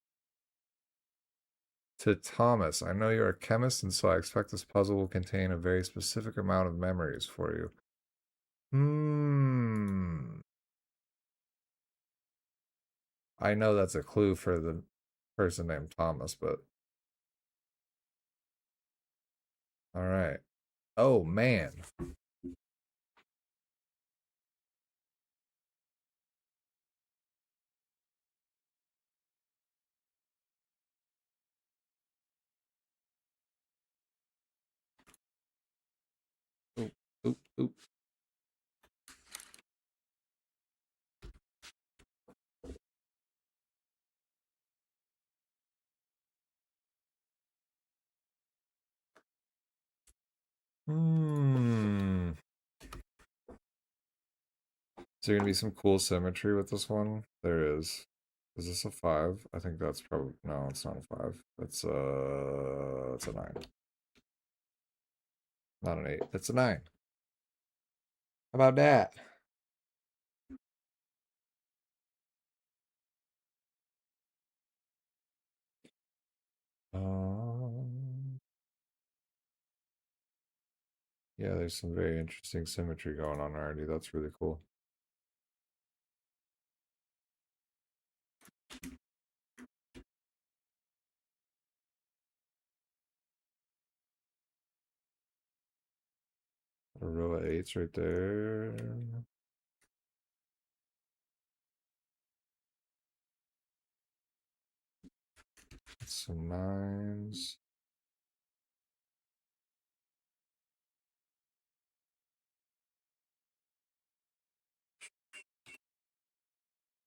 To Thomas, I know you're a chemist, and so I expect this puzzle will contain a very specific amount of memories for you. I know that's a clue for the person named Thomas, but all right. Oh man. Oop, oop, oop. Hmm. Is there gonna be some cool symmetry with this one? There is. Is this a 5? I think that's probably no, it's not a 5. It's a 9. Not an 8. It's a 9. How about that? Um, yeah, there's some very interesting symmetry going on already. That's really cool. A row of 8s right there. Some 9s.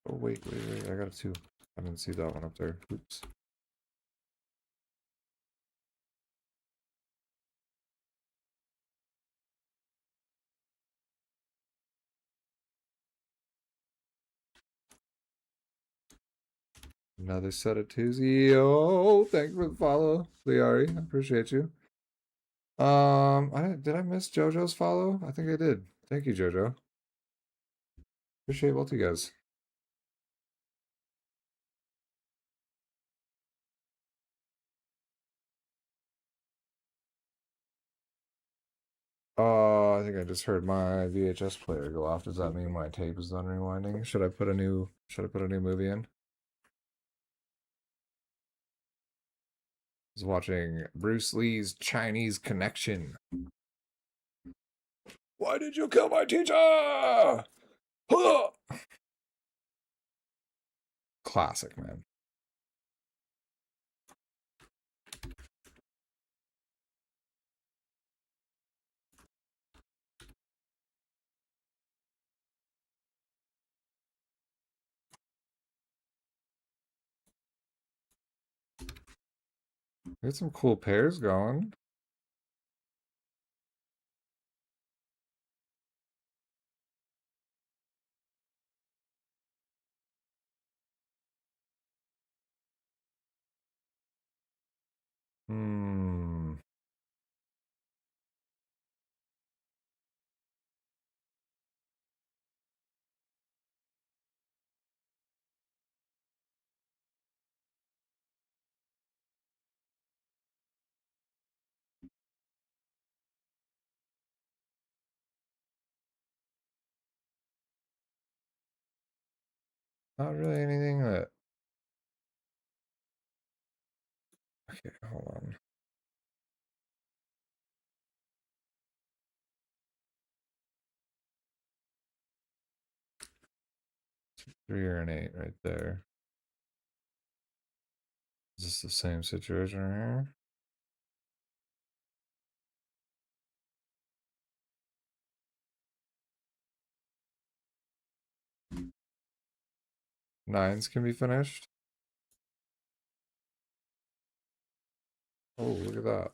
Oh, wait. I got a 2. I didn't see that one up there. Oops. Another set of twosy. Oh, thank you for the follow, Liari. I appreciate you. Did I miss JoJo's follow? I think I did. Thank you, JoJo. Appreciate both you guys. I think I just heard my VHS player go off. Does that mean my tape is done rewinding? Should I put a new movie in? I was watching Bruce Lee's Chinese Connection. Why did you kill my teacher? Classic, man. Got some cool pairs going. Hmm. Not really anything that. Okay, hold on. 3 or an 8 right there. Is this the same situation right here? Nines can be finished. Oh, look at that.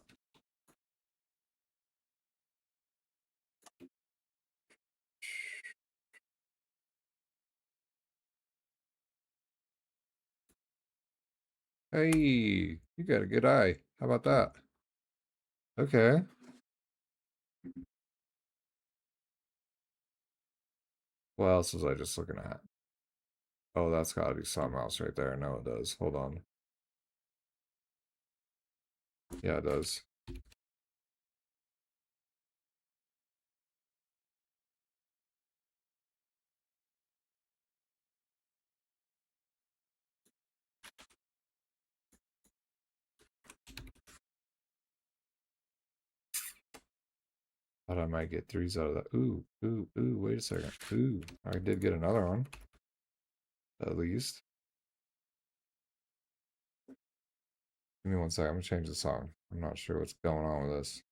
Hey, you got a good eye. How about that? Okay. What else was I just looking at? Oh, that's gotta be something else right there. No, it does. Hold on. Yeah, it does. Thought I might get threes out of that. Ooh, ooh, ooh, wait a second. Ooh, I did get another one. At least. Give me one second. I'm gonna change the song. I'm not sure what's going on with this.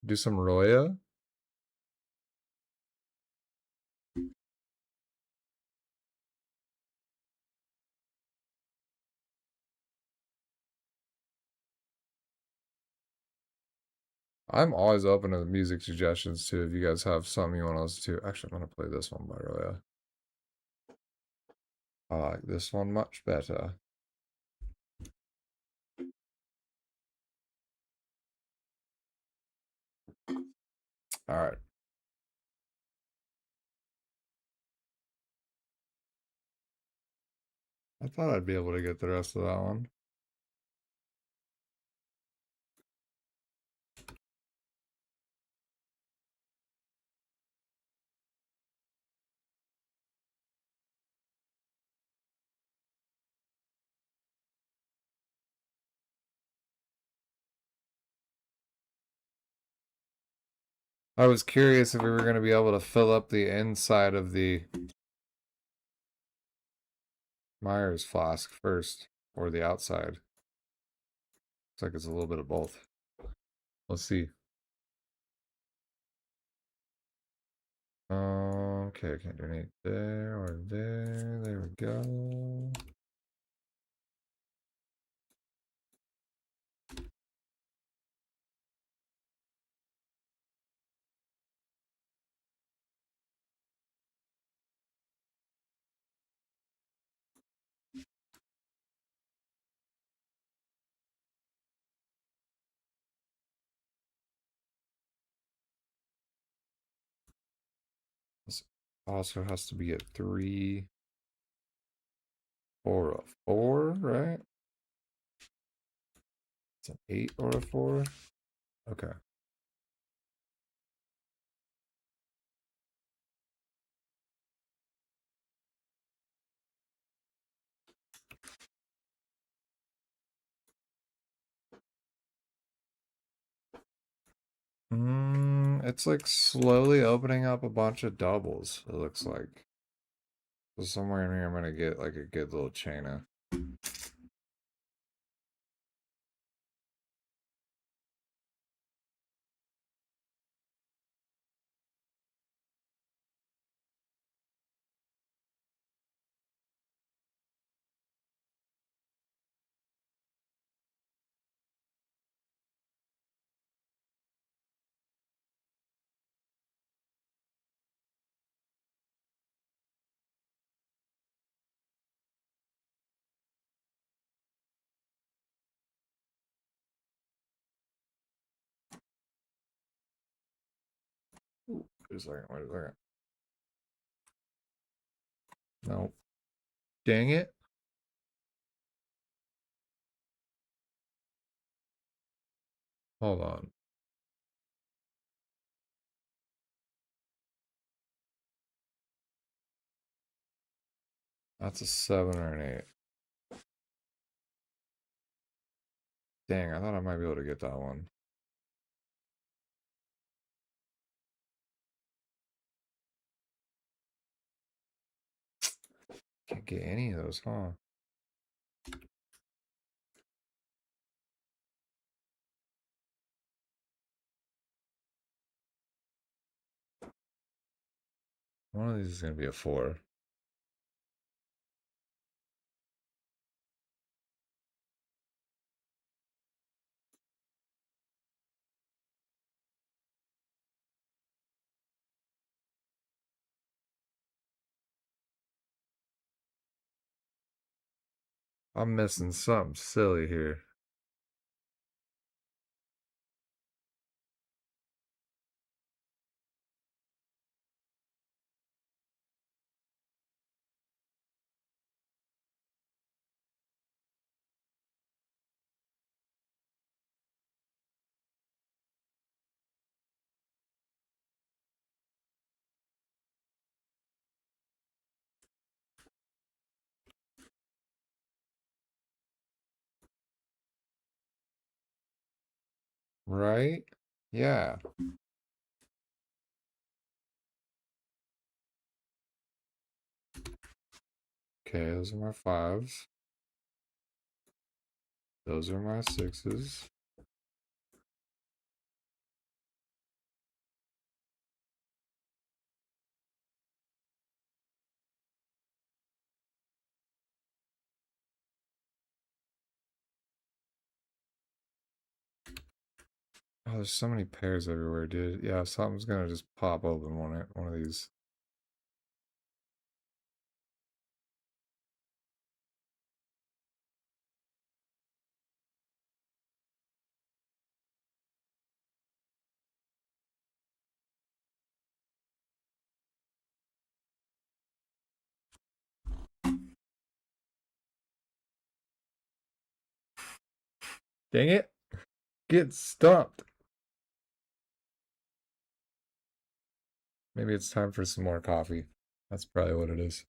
Do some Roya. I'm always open to music suggestions too. If you guys have something you want to listen to. Actually, I'm gonna play this one by Roya. I like this one much better. All right. I thought I'd be able to get the rest of that one. I was curious if we were going to be able to fill up the inside of the Myers flask first, or the outside. Looks like it's a little bit of both. Let's see. Okay, can't do anything there or there. There we go. Also has to be a 3 or a 4, right? It's an 8 or a 4. Okay. It's like slowly opening up a bunch of doubles, it looks like. So somewhere in here I'm gonna get like a good little chain of. Wait a second, wait a second. No. Dang it. Hold on. That's a 7 or an 8. Dang, I thought I might be able to get that one. Can't get any of those, huh? One of these is gonna be a 4. I'm missing something silly here. Right? Yeah. Okay, those are my 5s. Those are my 6s. Oh, there's so many pairs everywhere, dude. Yeah, something's gonna just pop open one of these. Dang it. Get stumped. Maybe it's time for some more coffee. That's probably what it is.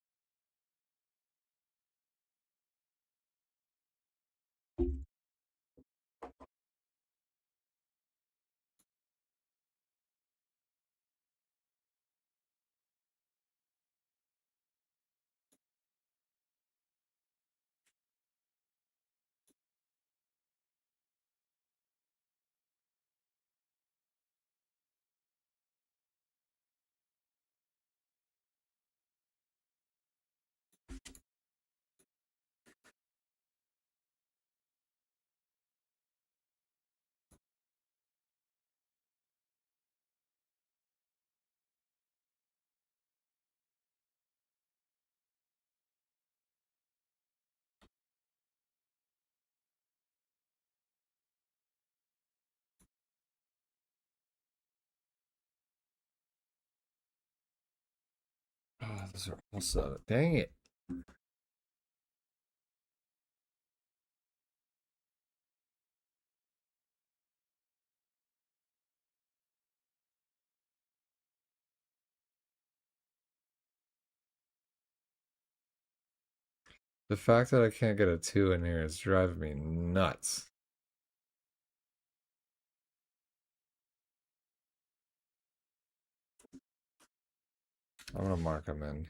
What's up? Dang it. The fact that I can't get a 2 in here is driving me nuts. I'm gonna mark them in.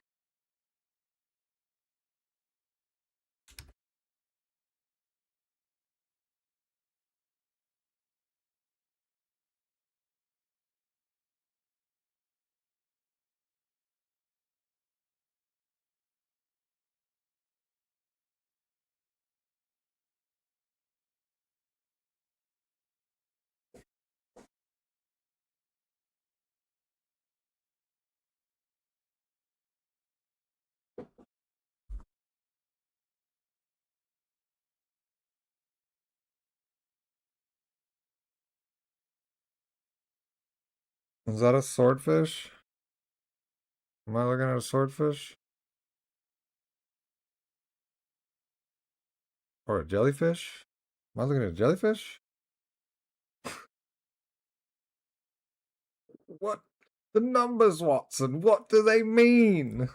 Is that a swordfish? Am I looking at a swordfish? Or a jellyfish? Am I looking at a jellyfish? What? The numbers, Watson, what do they mean?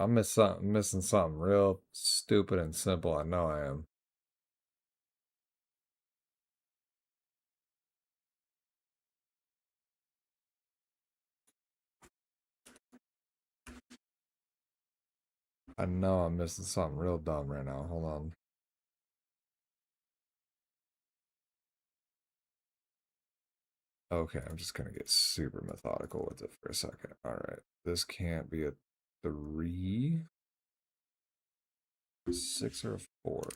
I'm missing something real stupid and simple. I know I am. I know I'm missing something real dumb right now. Hold on. Okay, I'm just gonna get super methodical with it for a second. Alright, this can't be a 3, 6, or a 4.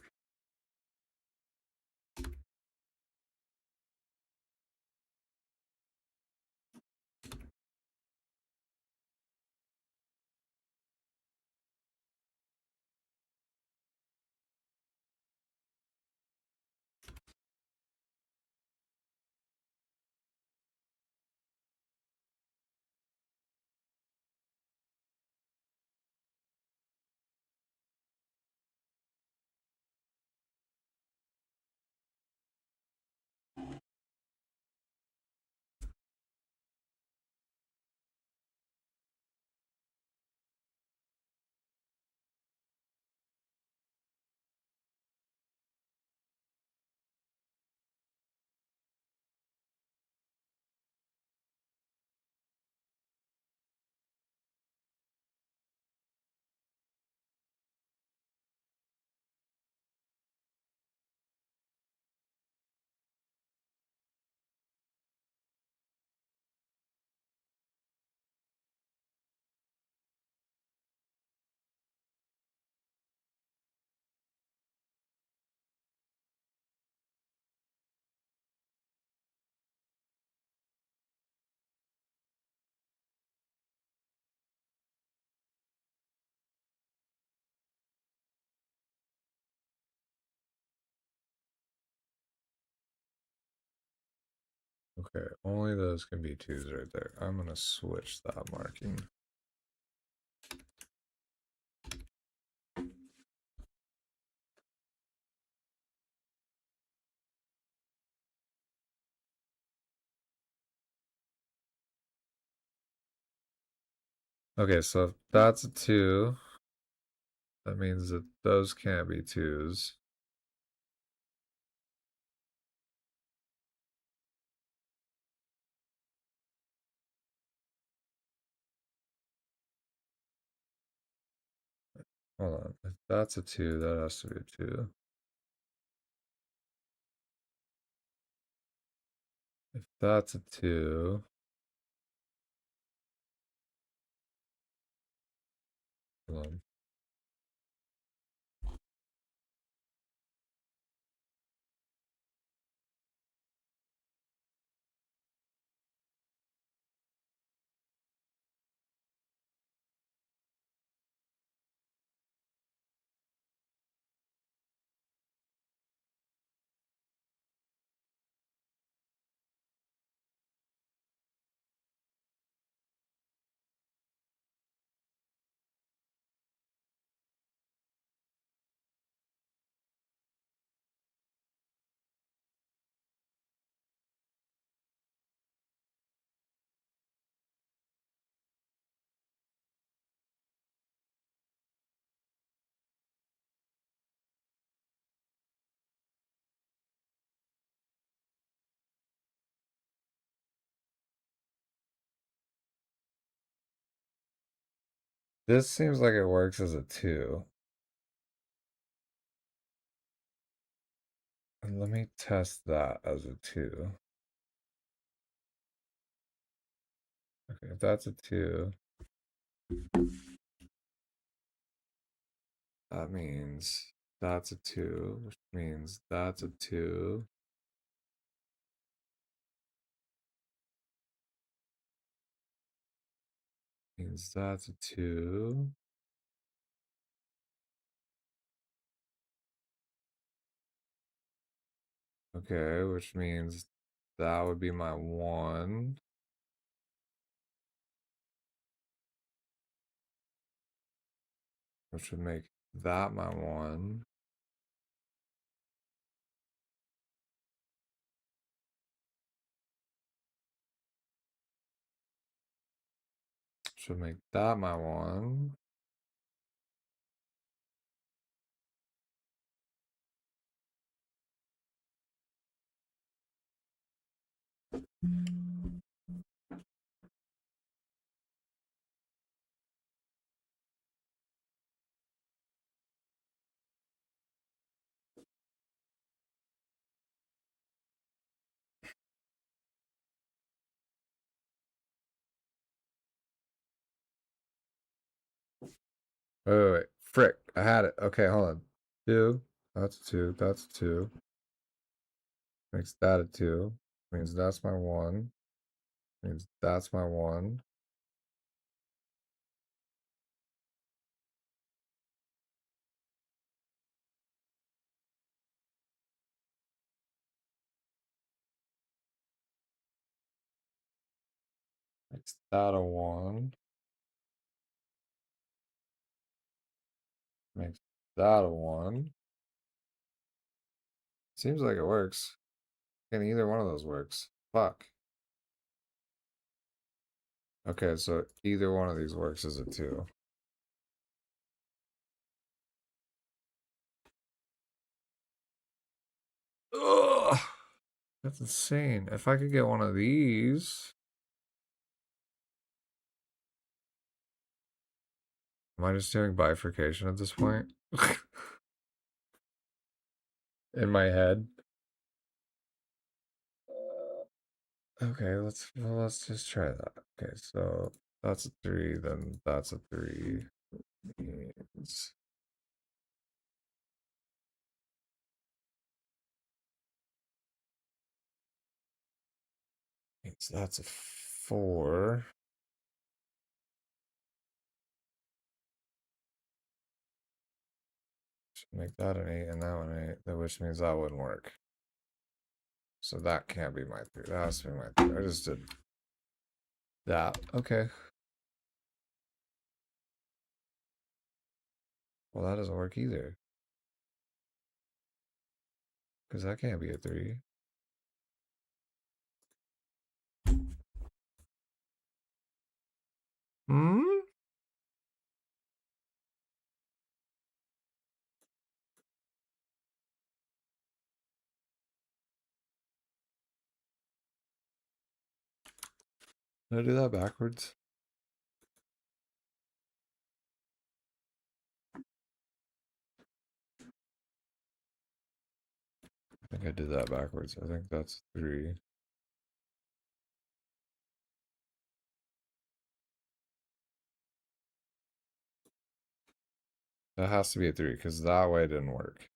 Okay, only those can be 2s right there. I'm gonna switch that marking. Okay, so if that's a 2, that means that those can't be 2s. Hold on, if that's a 2, that has to be a 2. If that's a 2, hold on. This seems like it works as a 2. And let me test that as a 2. Okay, if that's a 2, that means that's a 2, which means that's a 2. Means that's a 2. Okay, which means that would be my 1. Which would make that my 1. Should make that my 1. Wait. Frick. I had it. Okay, hold on. 2. That's a 2. That's a 2. Makes that a 2. Means that's my 1. Means that's my 1. Makes that a 1. Makes that a 1. Seems like it works. And either one of those works. Fuck. Okay, so either one of these works as a 2. Ugh, that's insane. If I could get one of these. Am I just doing bifurcation at this point? In my head. Okay, let's just try that. Okay, so that's a 3, then that's a 3. Means that's a 4. Should make that an 8 and that one an 8, which means that wouldn't work. So that can't be my 3. That has to be my 3. I just did that. Okay. Well, that doesn't work either. Because that can't be a 3. Hmm? Did I do that backwards? I think I did that backwards. I think that's 3. That has to be a 3 because that way didn't work.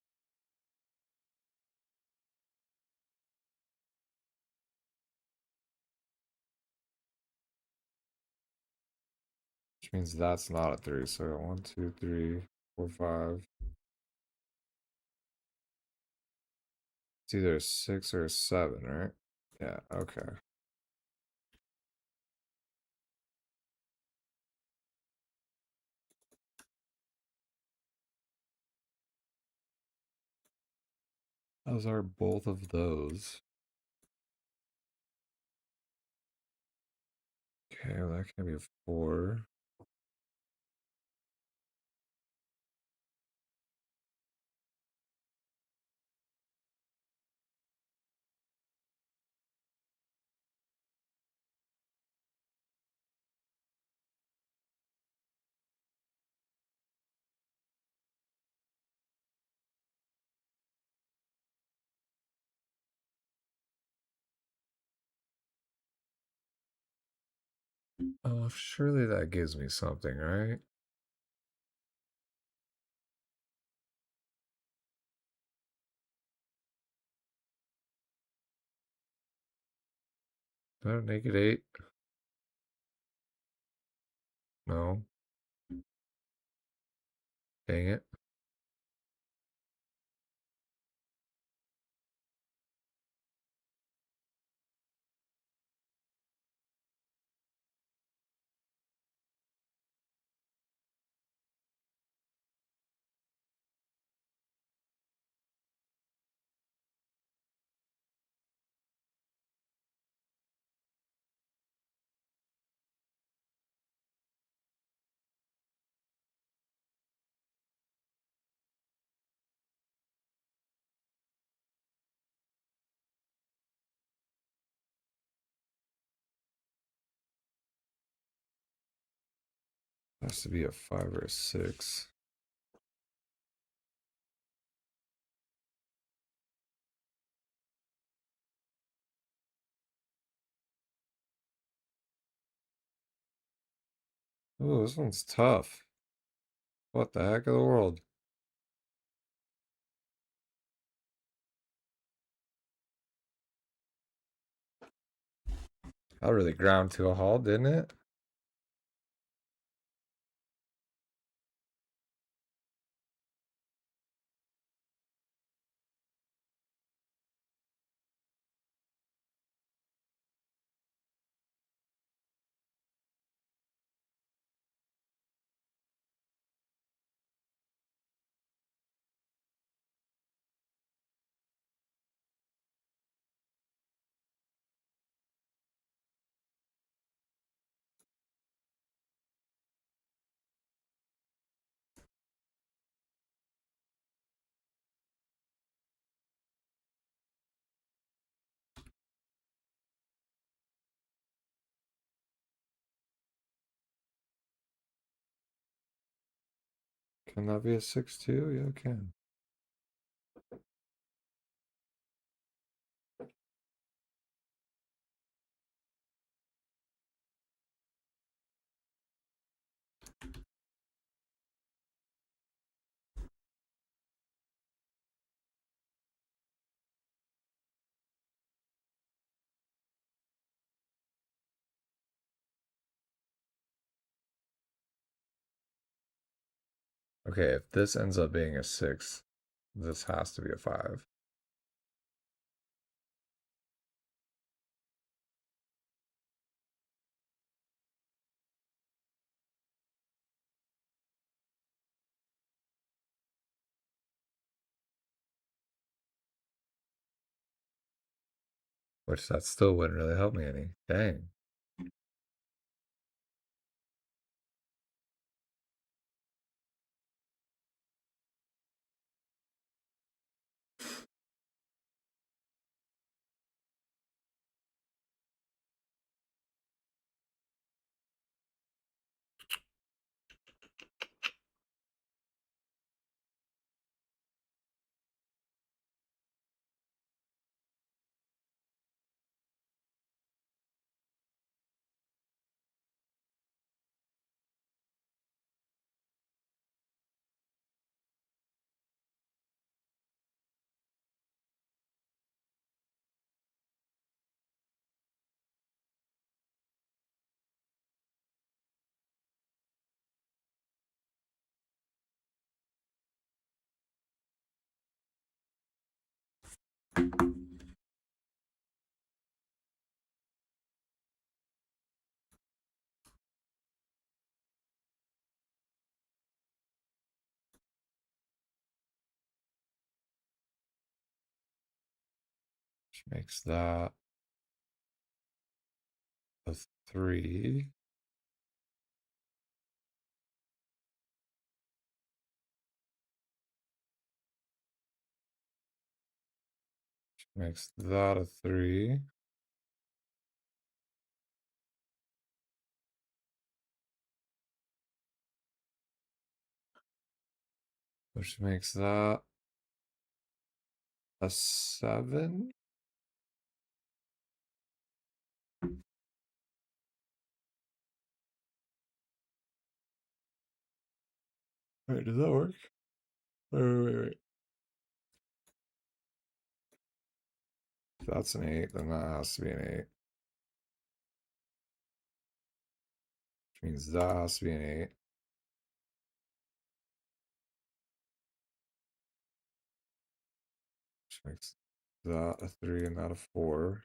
Which means that's not a 3. So 1, 2, 3, 4, 5. It's either a 6 or a 7, right? Yeah, okay. Those are both of those. Okay, well, that can't be a 4. Oh, surely that gives me something, right? No, -8. No. Dang it. Has to be a 5 or a 6. Oh, this one's tough. What the heck of the world? That really ground to a halt, didn't it? Can that be a 6 too? Yeah, it can. Okay, if this ends up being a 6, this has to be a 5. Which that still wouldn't really help me any. Dang. Which makes that a 3. Which makes that a 3. Which makes that a 7. Wait, does that work? Wait. If that's an 8, then that has to be an 8. Which means that has to be an 8. Which makes that a 3 and that a 4.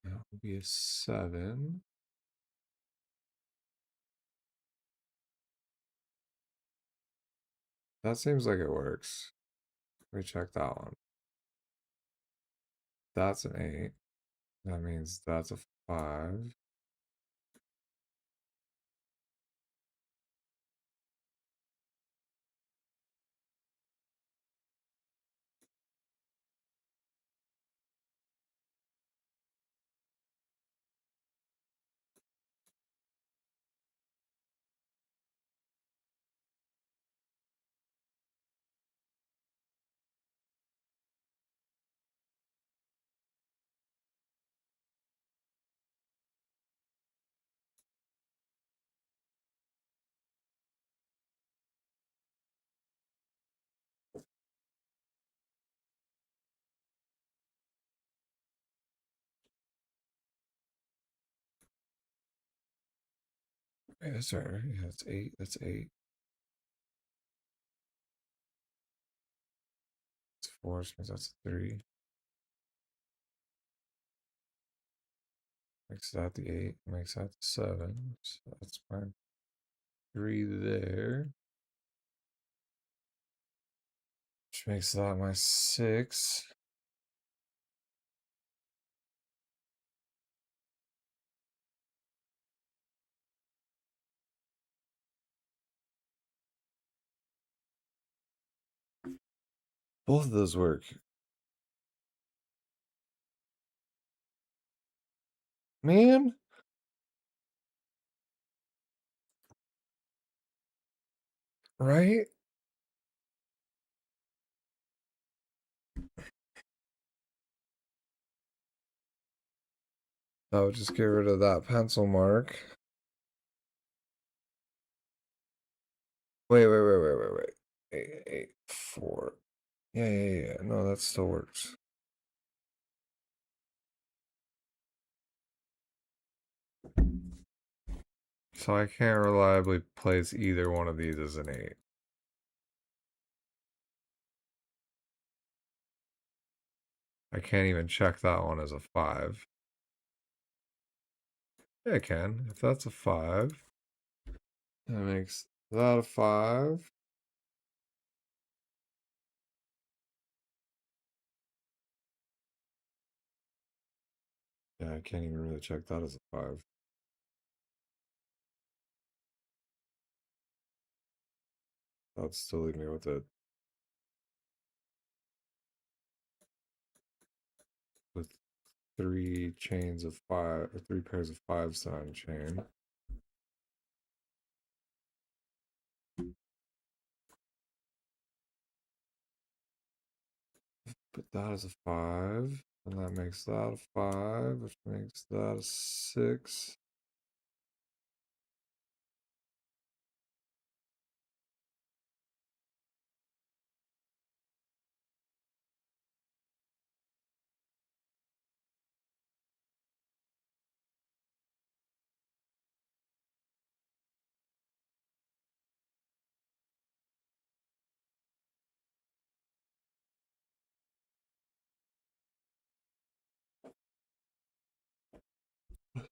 That would be a 7. That seems like it works. Let me check that one. That's an 8. That means that's a 5. Wait, that's right. Yeah, that's 8. That's 8. It's 4, so that's a 3. Makes that the 8. Makes that the 7. So that's my 3 there. Which makes that my 6. Both of those work. Man. Right? I would just get rid of that pencil mark. Wait. 8, 4. Yeah. No, that still works. So I can't reliably place either one of these as an 8. I can't even check that one as a 5. Yeah, I can. If that's a 5, that makes that a 5. Yeah, I can't even really check that as a 5. That'd still leave me with it. With 3 chains of 5, or 3 pairs of 5s on chain. Put that as a 5, and that makes that a 5, which makes that a 6.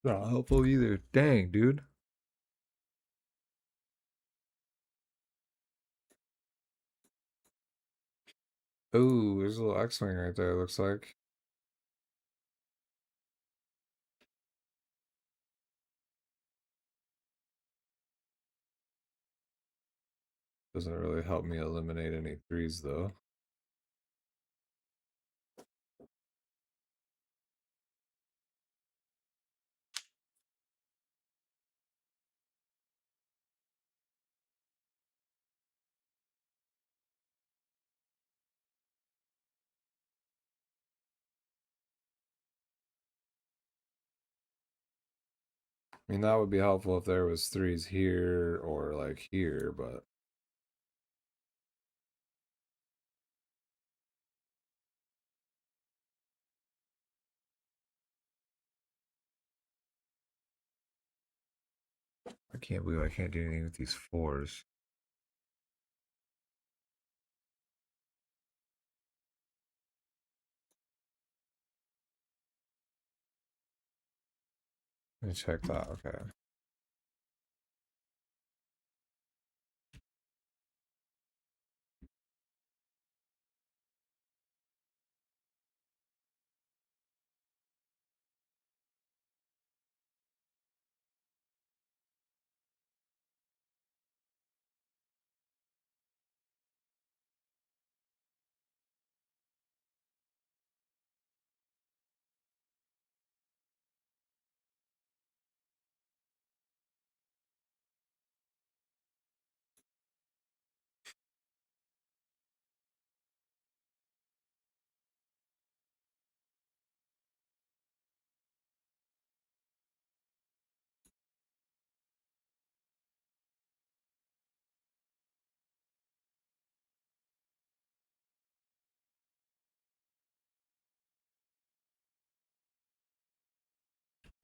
Not helpful either. Dang, dude. Oh, there's a little X-Wing right there, looks like. Doesn't really help me eliminate any threes though. I mean, that would be helpful if there was threes here or like here, but I can't believe I can't do anything with these fours. Let me check that. Okay.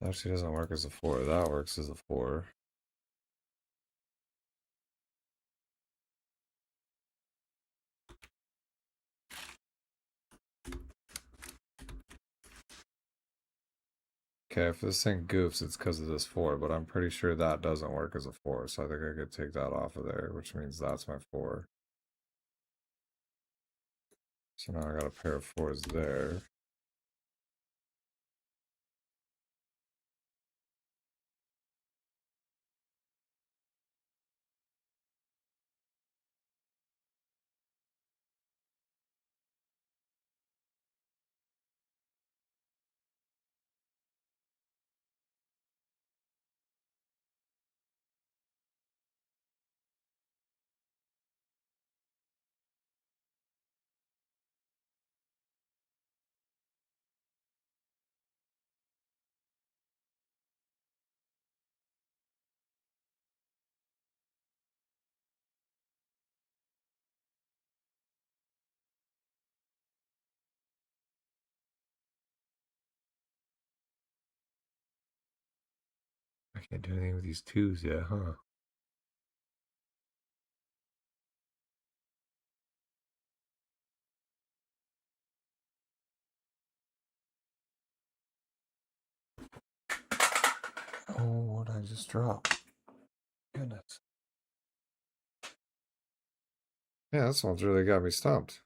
Actually doesn't work as a four. That works as a four. Okay, if this thing goofs, it's because of this four, but I'm pretty sure that doesn't work as a four, so I think I could take that off of there, which means that's my four. So now I got a pair of fours there. I can't do anything with these twos yet, huh? Oh, what did I just drop? Goodness. Yeah, this one's really got me stumped.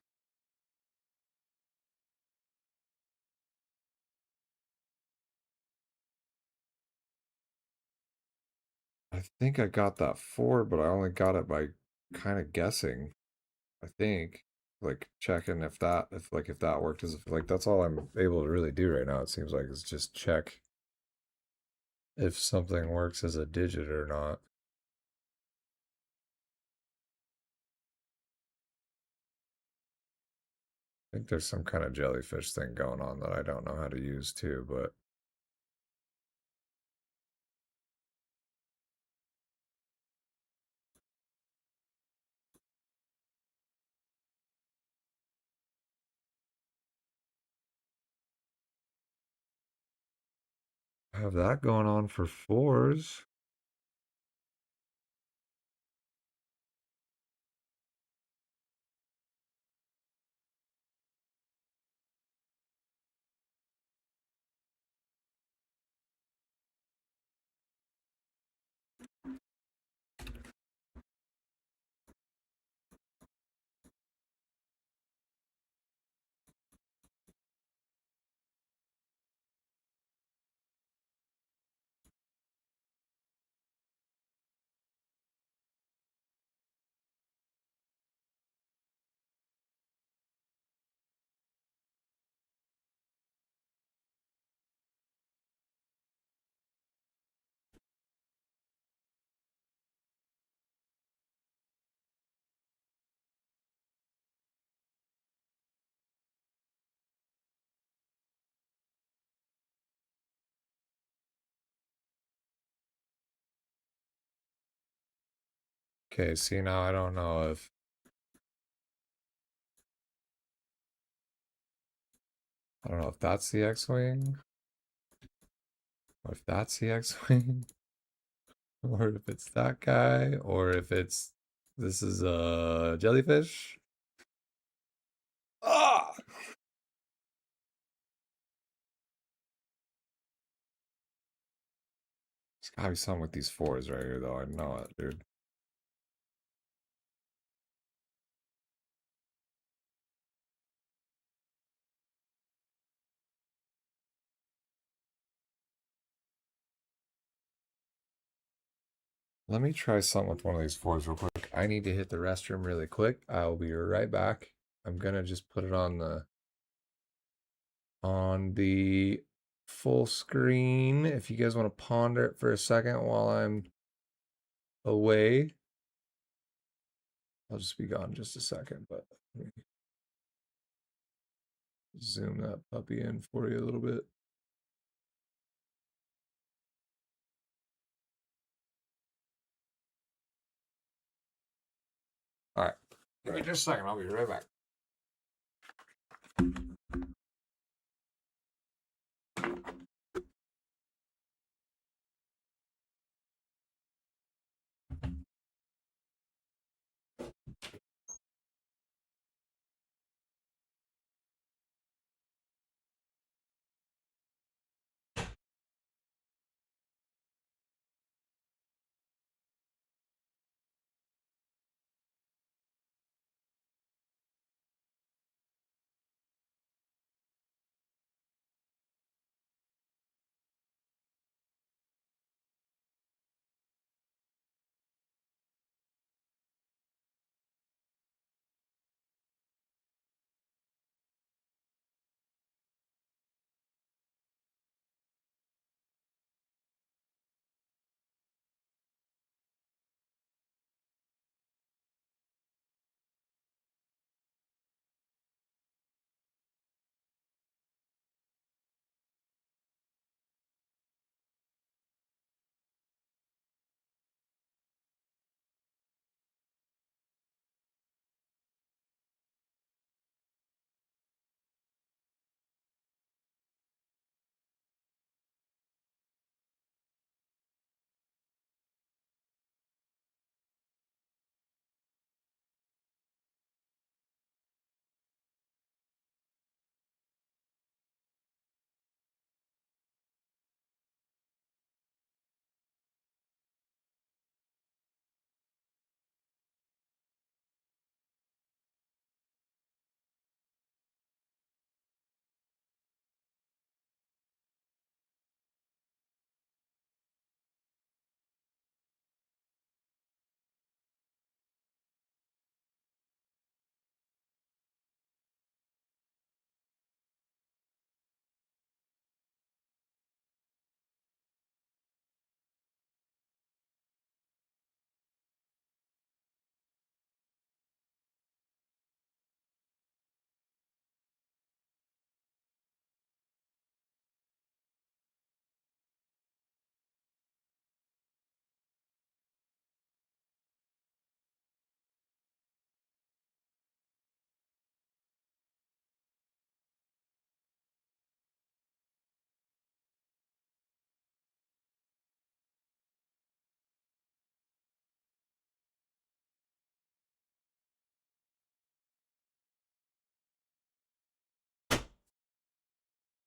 I think I got that four, but I only got it by kind of guessing. I think, like checking if that worked as like that's all I'm able to really do right now. It seems like is just check if something works as a digit or not. I think there's some kind of jellyfish thing going on that I don't know how to use too, but I have that going on for fours. Okay, see now I don't know if that's the X-Wing, or if that's the X-Wing, or if it's that guy, or if it's this is a jellyfish. Ah! There's gotta be something with these fours right here, though. I know it, dude. Let me try something with one of these fours real quick. I need to hit the restroom really quick. I'll be right back. I'm gonna just put it on the full screen. If you guys want to ponder it for a second while I'm away, I'll just be gone just a second, but let me zoom that puppy in for you a little bit. All right. Give me just a second. I'll be right back.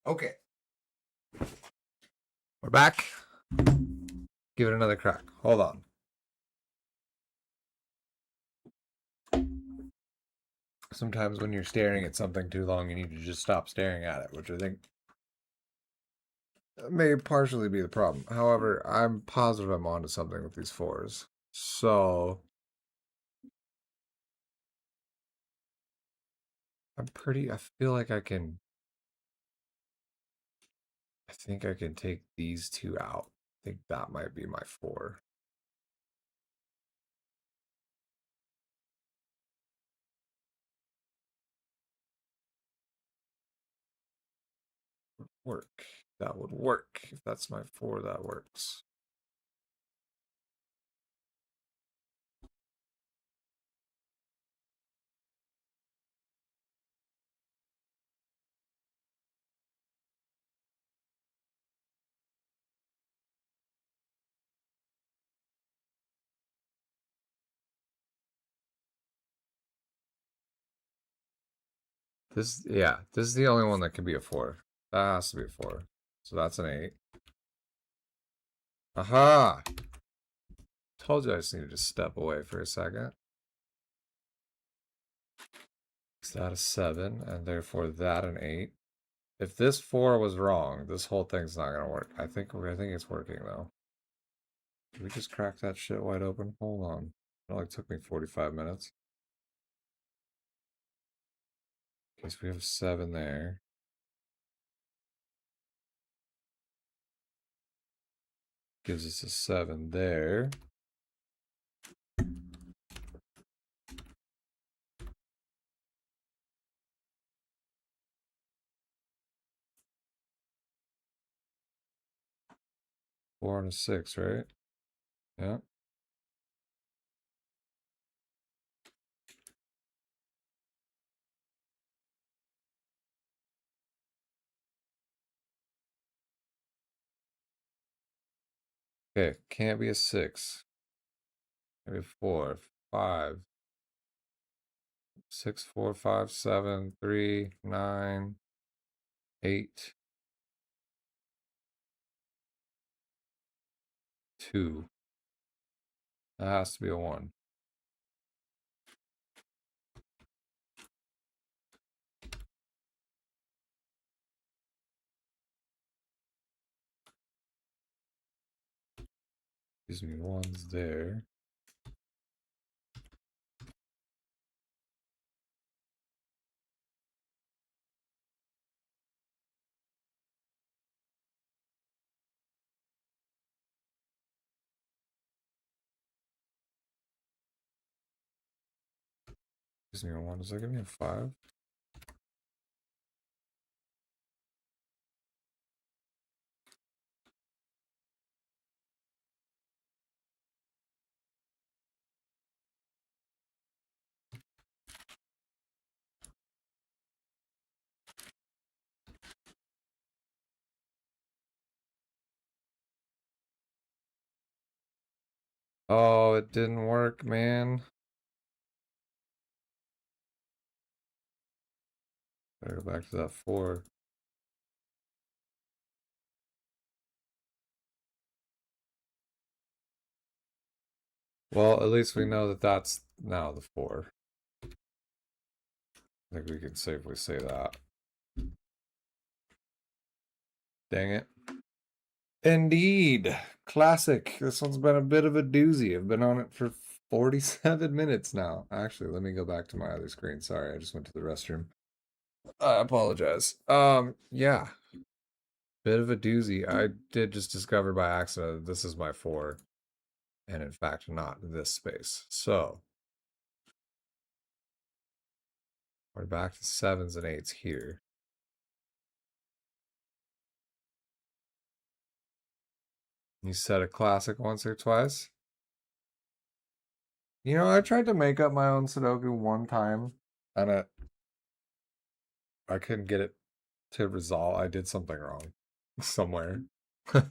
Okay. We're back. Give it another crack. Hold on. Sometimes when you're staring at something too long, you need to just stop staring at it, which I think may partially be the problem. However, I'm positive I'm onto something with these fours. So I feel like I can, I think I can take these two out. I think that might be my four. Work. That would work. If that's my four, that works. Yeah, this is the only one that can be a 4. That has to be a 4. So that's an 8. Aha! Told you I just needed to step away for a second. Is that a 7? And therefore that an 8. If this 4 was wrong, this whole thing's not gonna work. I think it's working though. Did we just crack that shit wide open? Hold on. It only took me 45 minutes. Okay, so we have a 7 there. Gives us a 7 there. Four and a 6, right? Yeah. Okay, can't be a 6. Maybe 4, 5, 6, 4, 5, 7, 3, 9, 8, 2. That has to be a 1. Gives me 1s there. Gives me a 1. Does that give me a 5? Oh, it didn't work, man. Better go back to that 4. Well, at least we know that that's now the 4. I think we can safely say that. Dang it. Indeed. Classic. This one's been a bit of a doozy. I've been on it for 47 minutes now. Actually, let me go back to my other screen. Sorry, I just went to the restroom. I apologize. Yeah. Bit of a doozy. I did just discover by accident this is my 4. And in fact, not this space. So we're back to 7s and 8s here. You said a classic once or twice. You know, I tried to make up my own Sudoku one time, and I couldn't get it to resolve. I did something wrong somewhere. I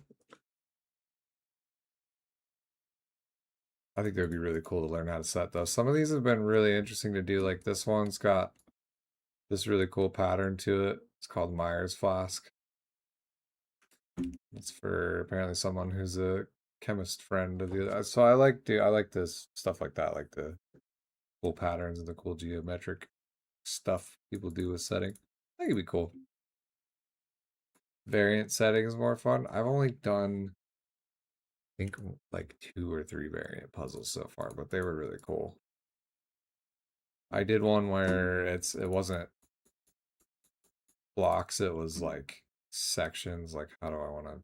think it would be really cool to learn how to set those. Some of these have been really interesting to do. Like this one's got this really cool pattern to it. It's called Myers Flask. It's for apparently someone who's a chemist friend of the. So I like this stuff like that, like the cool patterns and the cool geometric stuff people do with setting. I think it'd be cool. Variant setting is more fun. I've only done, I think, like 2 or 3 variant puzzles so far, but they were really cool. I did one where it wasn't blocks, it was like sections. Like, how do I want to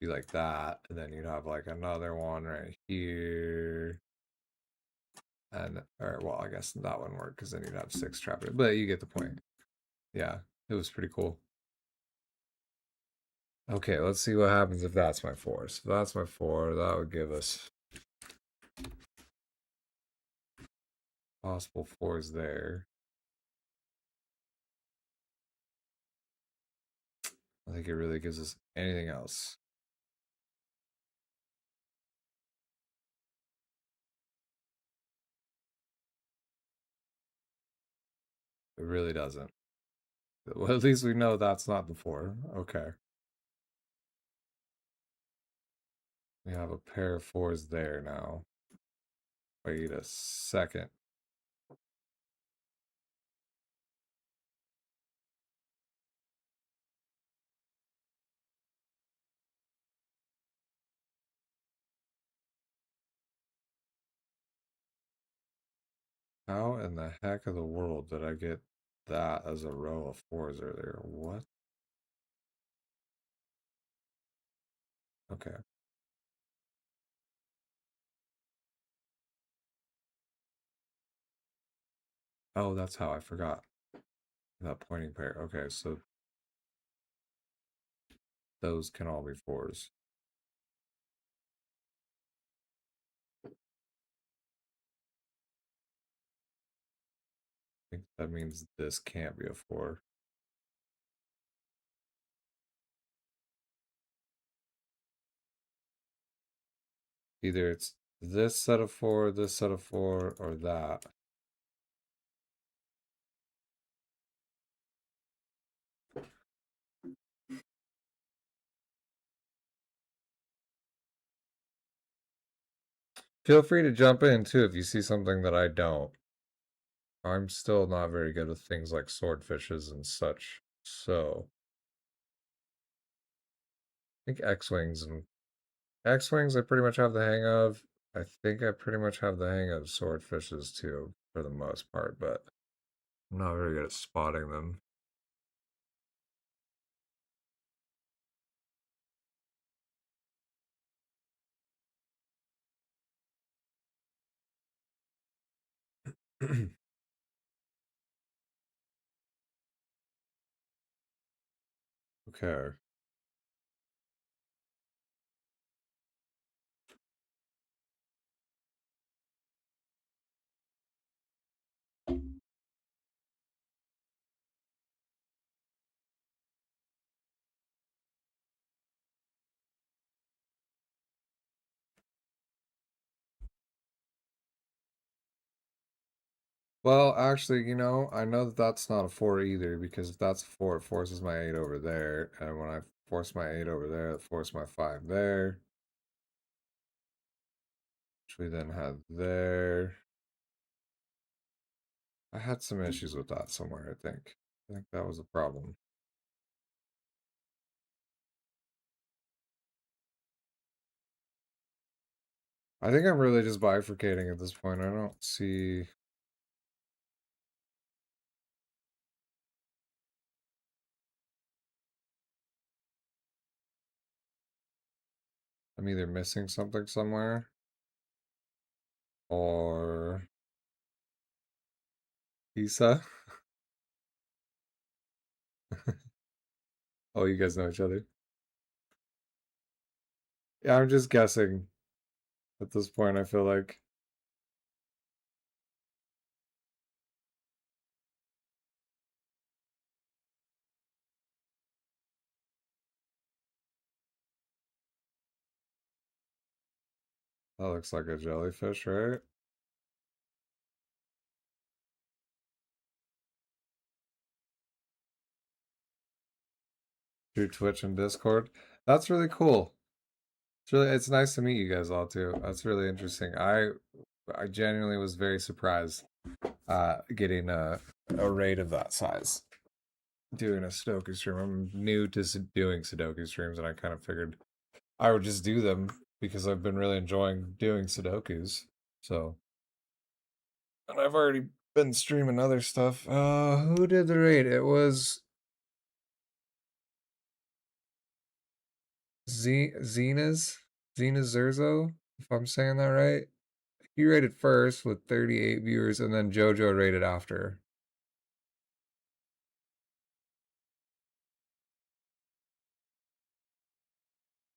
be like that? And then you'd have like another one right here. And, or well, I guess that wouldn't work because then you'd have 6 trapped. But you get the point. Yeah, it was pretty cool. Okay, let's see what happens if that's my 4. So that's my 4. That would give us possible 4s there. I think it really gives us anything else. It really doesn't. Well, at least we know that's not the 4. Okay. We have a pair of 4s there now. Wait a second. How in the heck of the world did I get that as a row of 4s earlier? What? Okay. Oh, that's how I forgot. That pointing pair. Okay, so those can all be 4s. I think that means this can't be a 4. Either it's this set of 4, this set of 4, or that. Feel free to jump in too if you see something that I don't. I'm still not very good with things like swordfishes and such. So I think X-Wings I pretty much have the hang of. I think I pretty much have the hang of swordfishes too, for the most part, but I'm not very good at spotting them. Okay. Well, actually, I know that that's not a 4 either, because if that's a 4, it forces my 8 over there, and when I force my 8 over there, it forces my 5 there, which we then had there. I had some issues with that somewhere, I think. I think that was a problem. I think I'm really just bifurcating at this point. I don't see. I'm either missing something somewhere or Isa. Oh, you guys know each other. Yeah, I'm just guessing at this point. I feel like that looks like a jellyfish, right? Through Twitch and Discord. That's really cool. It's nice to meet you guys all too. That's really interesting. I genuinely was very surprised getting a raid of that size. Doing a Sudoku stream. I'm new to doing Sudoku streams, and I kind of figured I would just do them because I've been really enjoying doing Sudokus. So, and I've already been streaming other stuff. Who did the raid? It was Xena Zerzo, if I'm saying that right. He rated first with 38 viewers, and then JoJo rated after.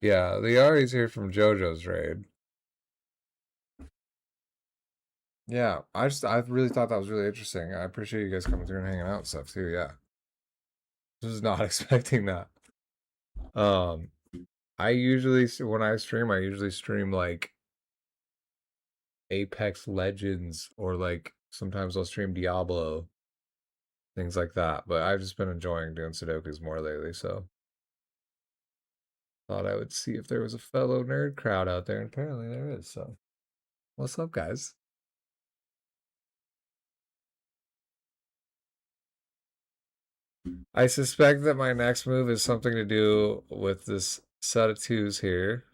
Yeah, the Ari's here from JoJo's raid. Yeah, I really thought that was really interesting. I appreciate you guys coming through and hanging out and stuff too. Yeah, I was not expecting that. Um, I usually when I stream, I usually stream like Apex Legends or like sometimes I'll stream Diablo. things like that. But I've just been enjoying doing Sudokus more lately, so thought I would see if there was a fellow nerd crowd out there, and apparently there is. So, what's up, guys? I suspect that my next move is something to do with this set of twos here,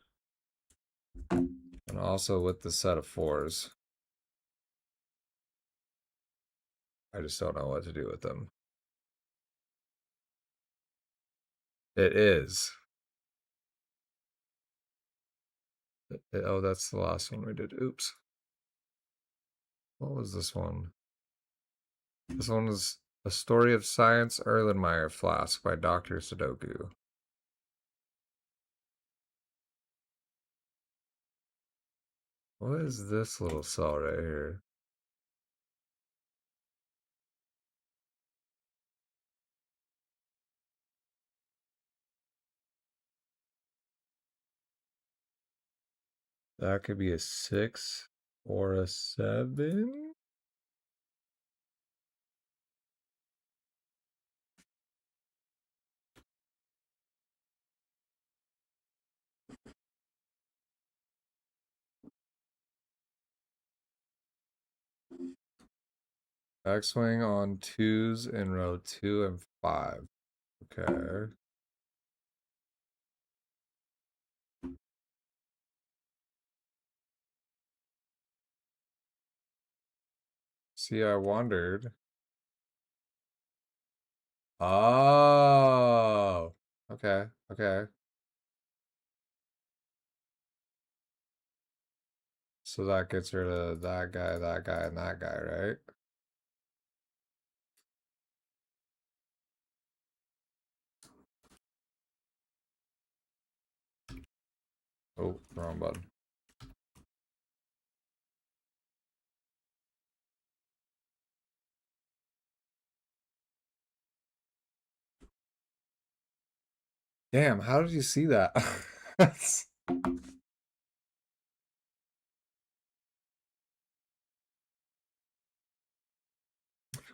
and also with the set of fours. I just don't know what to do with them. It is. Oh, that's the last one we did. Oops. What was this one? This one was A Story of Science Erlenmeyer Flask by Dr. Sudoku. What is this little cell right here? That could be a 6 or a 7. X-Wing on 2s in row 2 and 5. Okay. See, I wondered. Oh. Okay, okay. So that gets rid of that guy, and that guy, right? Oh, wrong button. Damn, how did you see that? If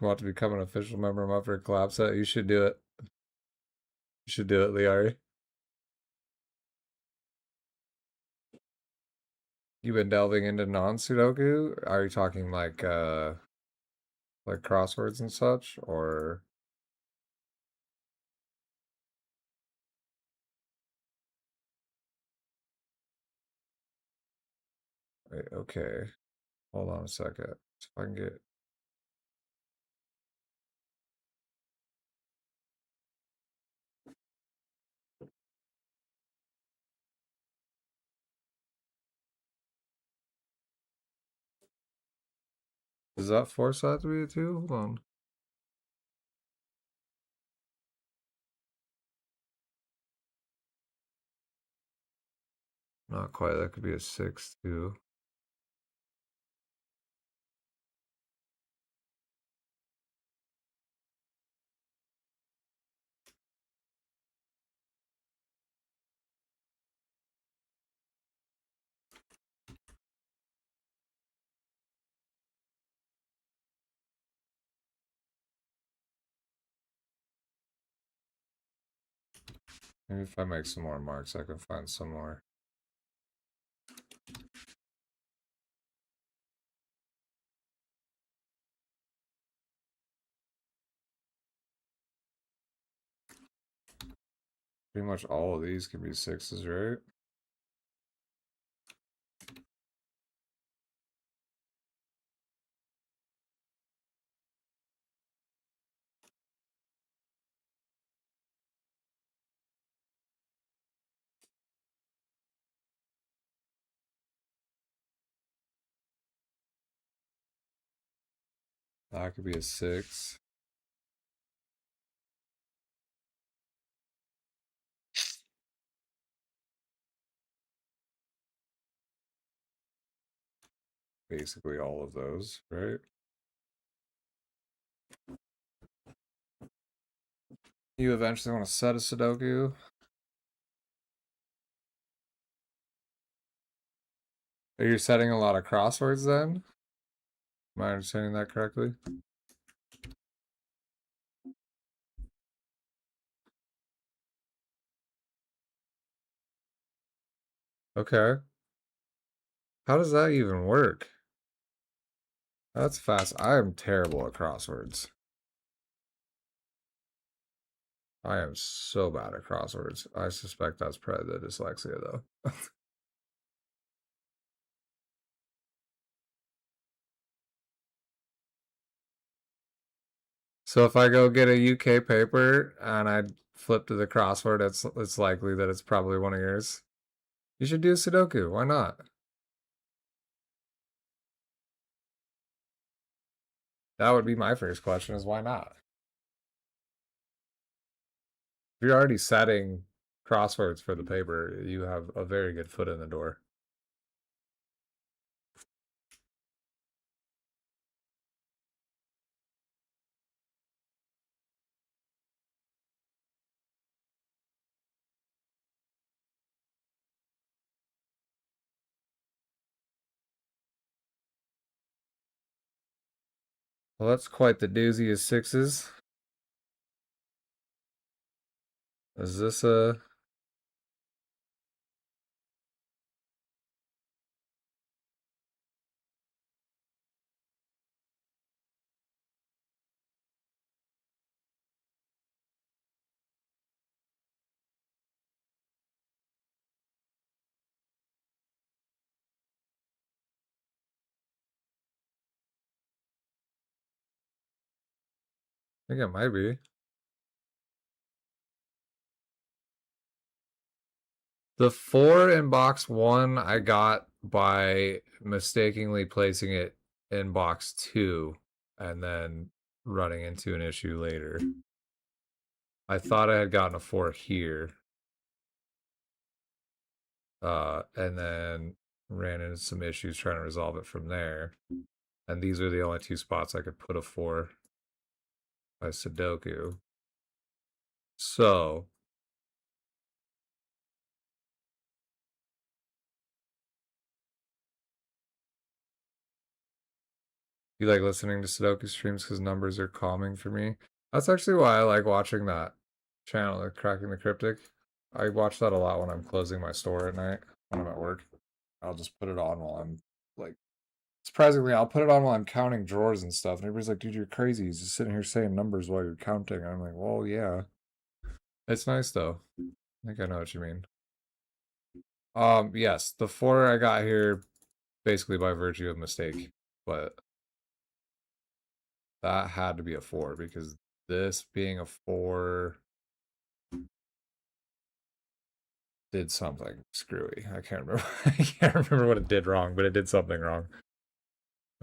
you want to become an official member of Upper Collab Set, you should do it. You should do it, Liari. You've been delving into non-Sudoku? Are you talking like crosswords and such, or wait, okay. Hold on a second. See if I can get does that force that to be a 2? Hold on. Not quite. That could be a 6 too. Maybe if I make some more marks, I can find some more. Pretty much all of these could be 6s, right? That could be a 6. Basically all of those, right? You eventually want to set a Sudoku. Are you setting a lot of crosswords then? Am I understanding that correctly? Okay. How does that even work? That's fast. I am terrible at crosswords. I am so bad at crosswords. I suspect that's probably the dyslexia, though. So if I go get a UK paper and I flip to the crossword, it's likely that it's probably one of yours. You should do Sudoku. Why not? That would be my first question: is why not? If you're already setting crosswords for the paper, you have a very good foot in the door. Well, that's quite the doozy of sixes. Is this a... I think it might be. The 4 in box 1 I got by mistakenly placing it in box 2 and then running into an issue later. I thought I had gotten a 4 here. And then ran into some issues trying to resolve it from there. And these are the only 2 spots I could put a 4 by Sudoku. So you like listening to Sudoku streams because numbers are calming for me. That's actually why I like watching that channel, like Cracking the Cryptic. I watch that a lot when I'm closing my store at night when I'm at work. I'll just put it on while I'm like, surprisingly, I'll put it on while I'm counting drawers and stuff. And everybody's like, dude, you're crazy. He's just sitting here saying numbers while you're counting. And I'm like, well, yeah. It's nice though. I think I know what you mean. Yes, the 4 I got here basically by virtue of mistake, but that had to be a 4 because this being a 4 did something screwy. I can't remember. I can't remember what it did wrong, but it did something wrong.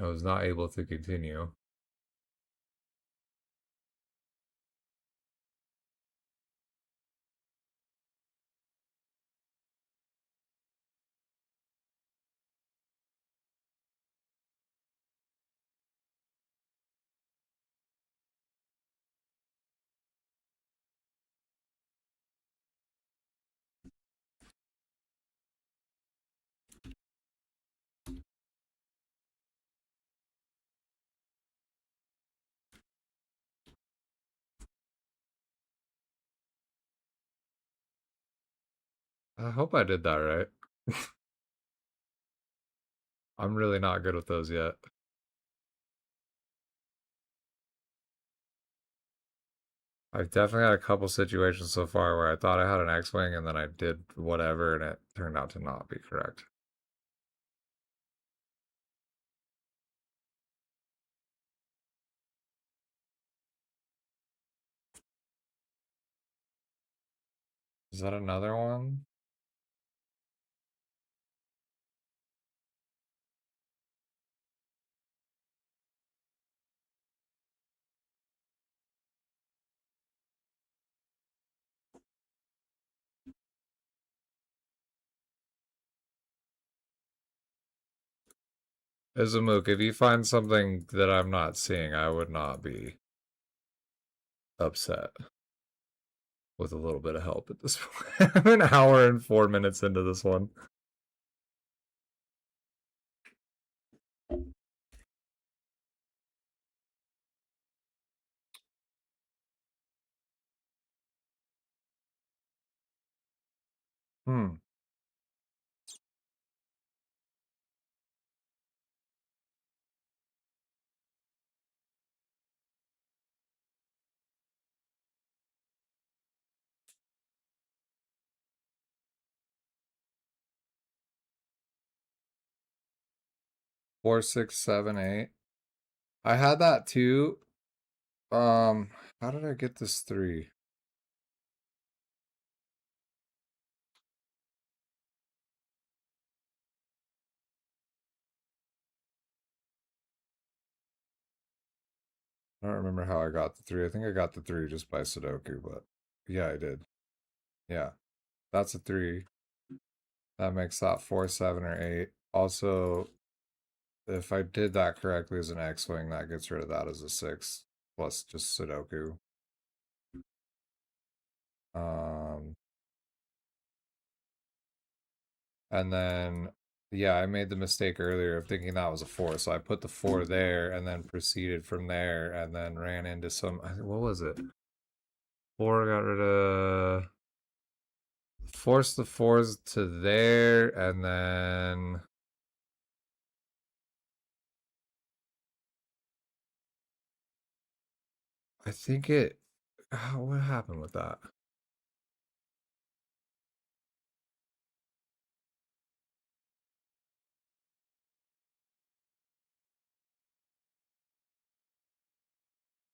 I was not able to continue. I hope I did that right. I'm really not good with those yet. I've definitely had a couple situations so far where I thought I had an X-Wing and then I did whatever and it turned out to not be correct. Is that another one? Izumuk, if you find something that I'm not seeing, I would not be upset with a little bit of help at this point. I'm an hour and 4 minutes into this one. Hmm. 4, 6, 7, 8. I had that too. How did I get this 3? I don't remember how I got the 3. I think I got the 3 just by Sudoku, but yeah, I did. Yeah, that's a 3. That makes that 4, 7, or 8. Also, if I did that correctly as an X-Wing, that gets rid of that as a 6, plus just Sudoku. Um, and then, yeah, I made the mistake earlier of thinking that was a 4, so I put the 4 there and then proceeded from there and then ran into some, what was it? 4 got rid of, forced the 4s to there, and then I think it, what happened with that?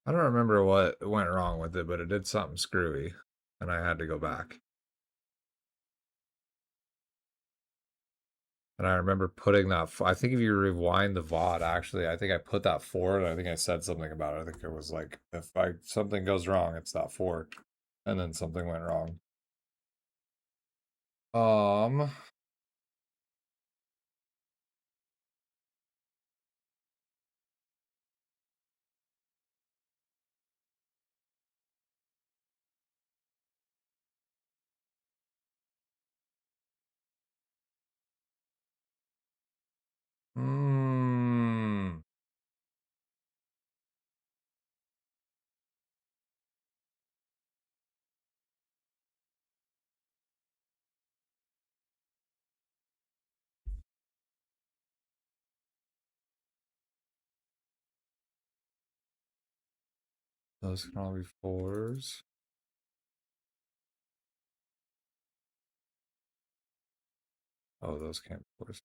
I don't remember what went wrong with it, but it did something screwy, and I had to go back. And I remember putting that. I think if you rewind the VOD, actually, I think I put that forward. I think I said something about it. I think it was like, if something goes wrong, it's that 4, and then something went wrong. Um, hmm. Those can all be 4s. Oh, those can't be 4s.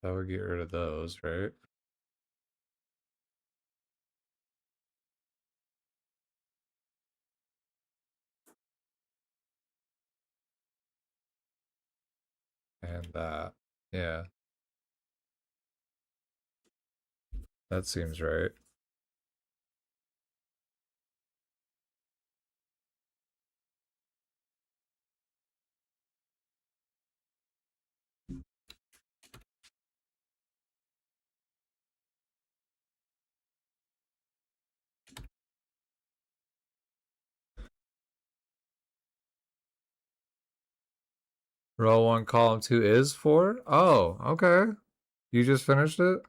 That would get rid of those, right? And that. Yeah, that seems right. Row 1, column 2 is 4? Oh, okay. You just finished it?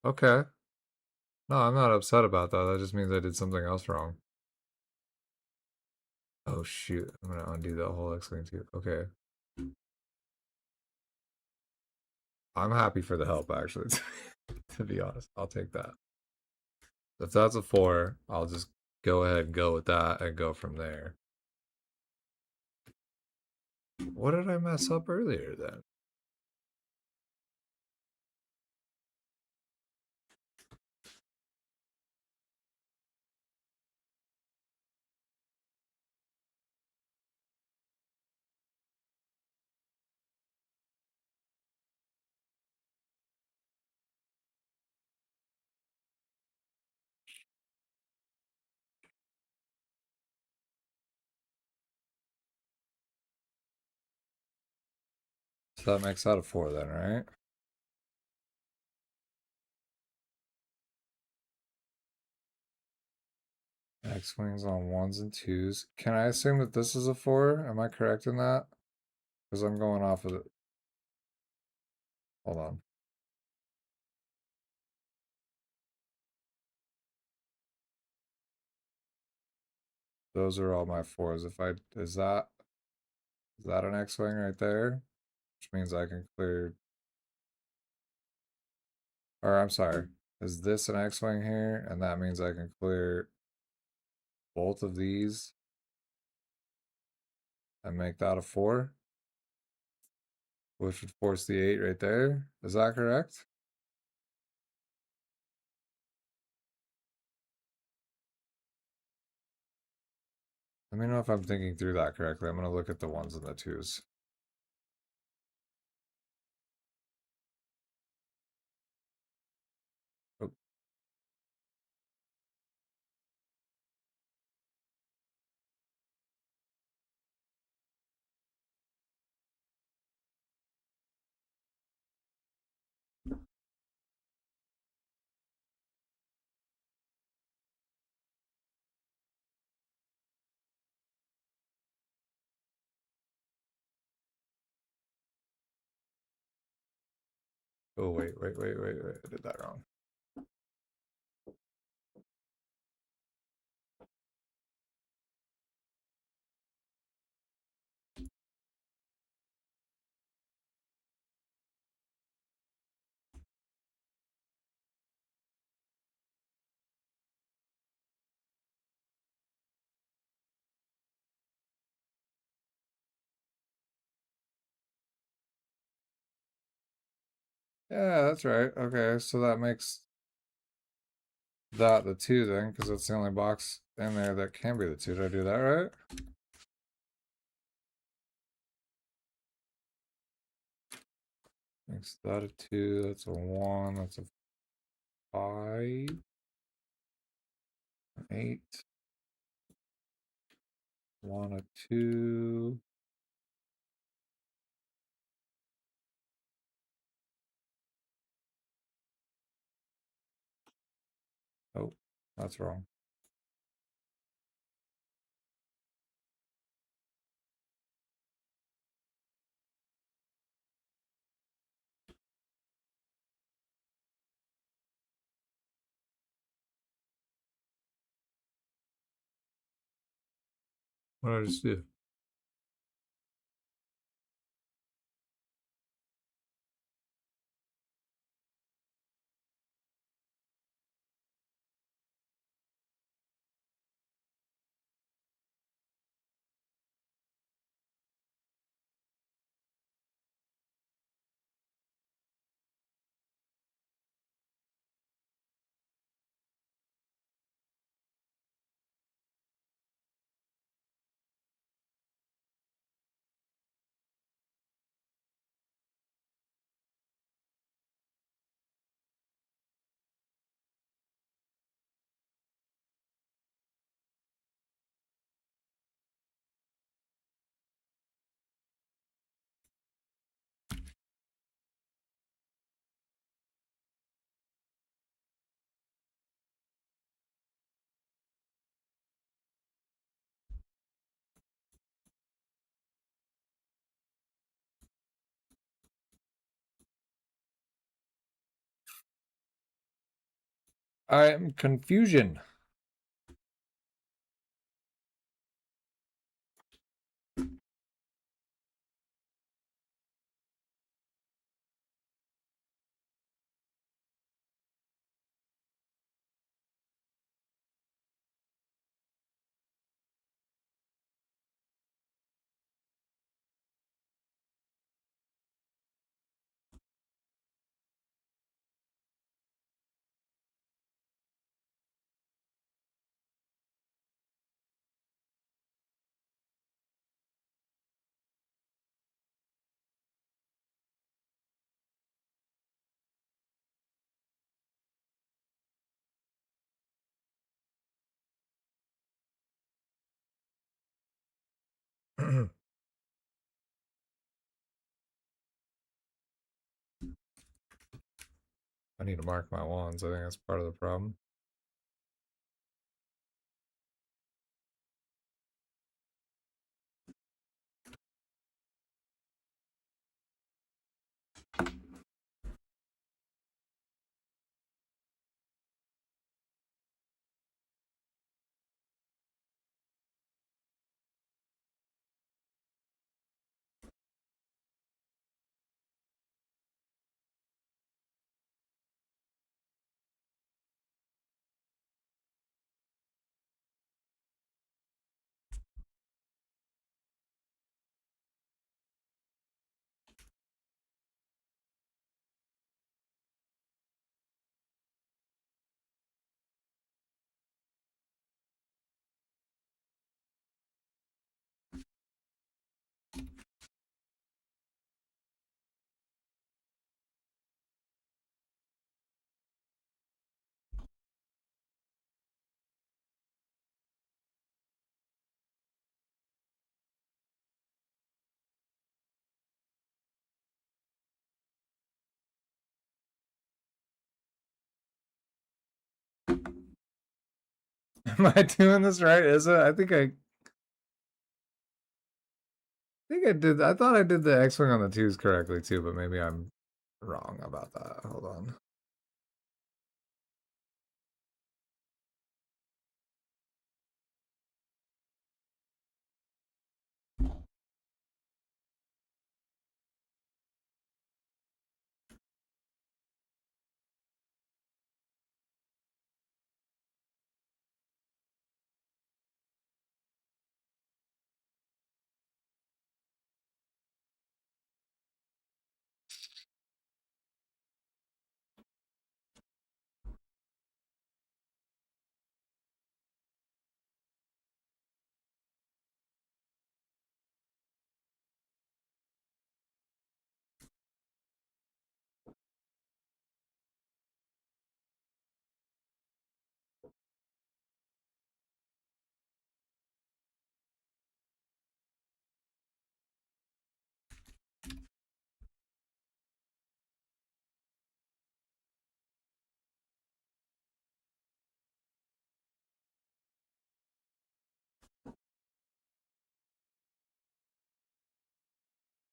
Okay. No, I'm not upset about that. That just means I did something else wrong. Oh shoot, I'm gonna undo that whole X-Wing too. Okay. I'm happy for the help, actually, to be honest. I'll take that. If that's a 4, I'll just go ahead and go with that and go from there. What did I mess up earlier then? So that makes that a 4 then, right? X-wings on ones and twos. Can I assume that this is a 4? Am I correct in that? Because I'm going off of it. Hold on. Those are all my 4s. Is that an X-wing right there? Which means I can clear, or I'm sorry. Is this an X-wing here? And that means I can clear both of these and make that a 4, which would force the 8 right there. Is that correct? Let me know if I'm thinking through that correctly. I'm going to look at the ones and the twos. Oh. Oh, wait. I did that wrong. Yeah, that's right. Okay, so that makes that the 2 then, because that's the only box in there that can be the 2. Did I do that right? Makes that a 2. That's a 1. That's a 5. 8. 1, a 2. Oh, that's wrong. What did I just do? I'm confusion. I need to mark my wands. I think that's part of the problem. Am I doing this right? Is it? I think I did. I thought I did the X-Wing on the twos correctly too, but maybe I'm wrong about that. Hold on.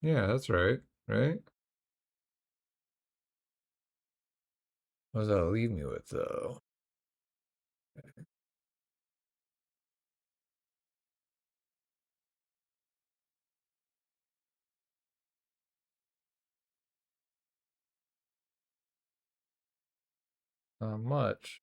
Yeah, that's right. Right? What does that leave me with though? Not much.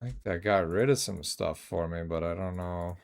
I think that got rid of some stuff for me, but I don't know.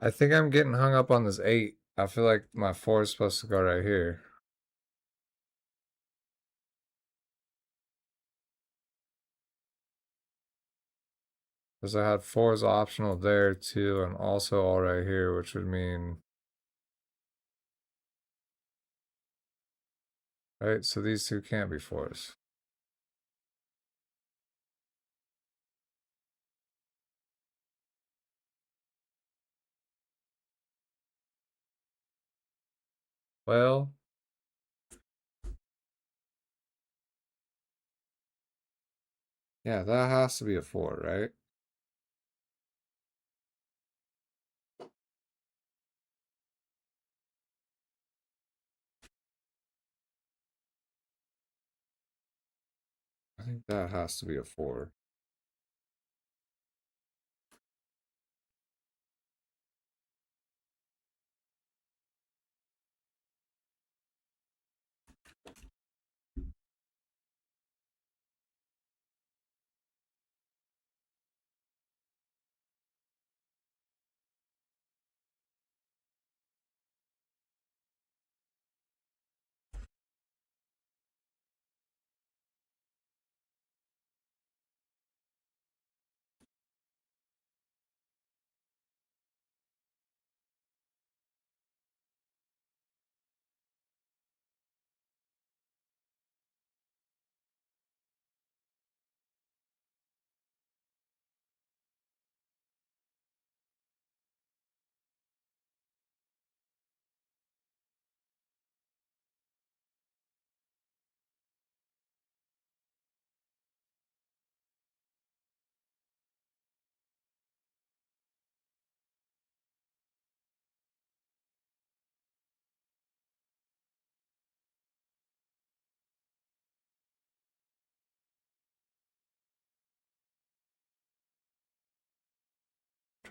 I think I'm getting hung up on this 8. I feel like my 4 is supposed to go right here. Because I had 4 is optional there too, and also all right here, which would mean... Right, so these two can't be 4s. Well... Yeah, that has to be a 4, right? I think that has to be a 4.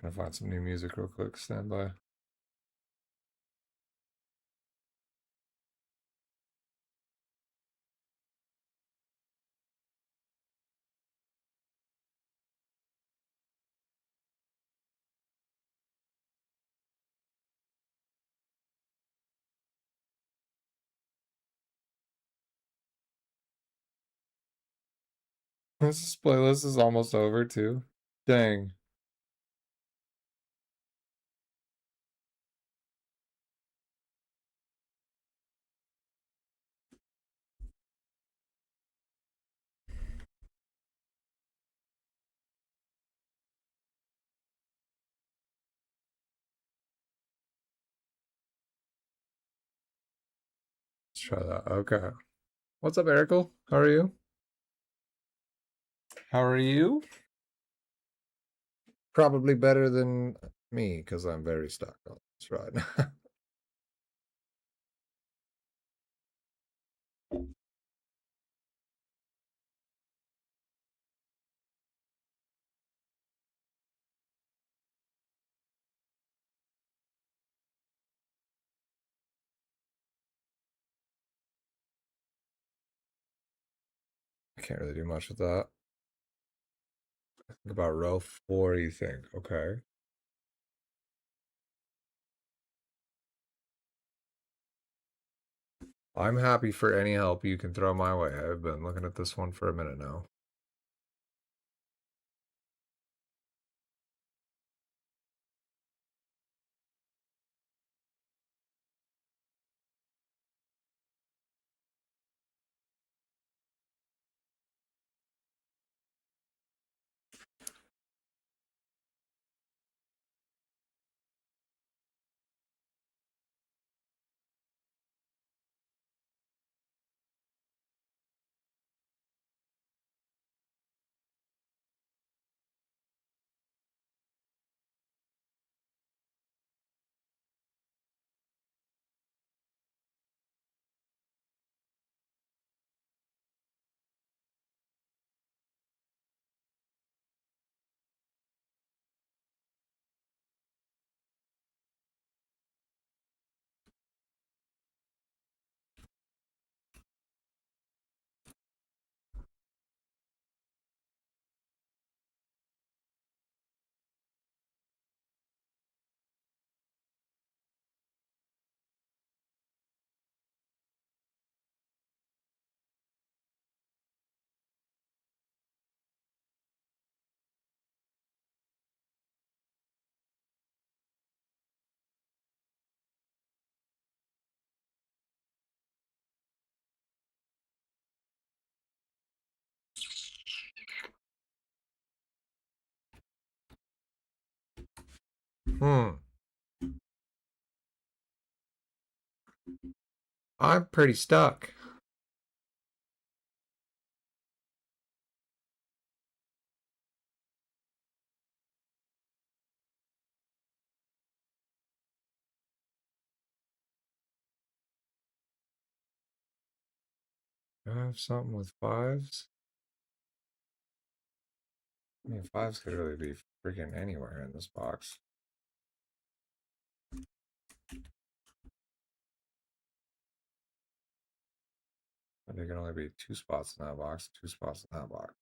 Trying to find some new music real quick. Stand by. This playlist is almost over too. Dang. Let's try that. Okay. What's up, Erical? How are you? How are you? Probably better than me, because I'm very stuck on this ride. I can't really do much with that. Think about row 4, you think? Okay. I'm happy for any help you can throw my way. I've been looking at this one for a minute now. I'm pretty stuck. Do I have something with 5s? I mean, 5s could really be freaking anywhere in this box. But there can only be 2 spots in that box, 2 spots in that box.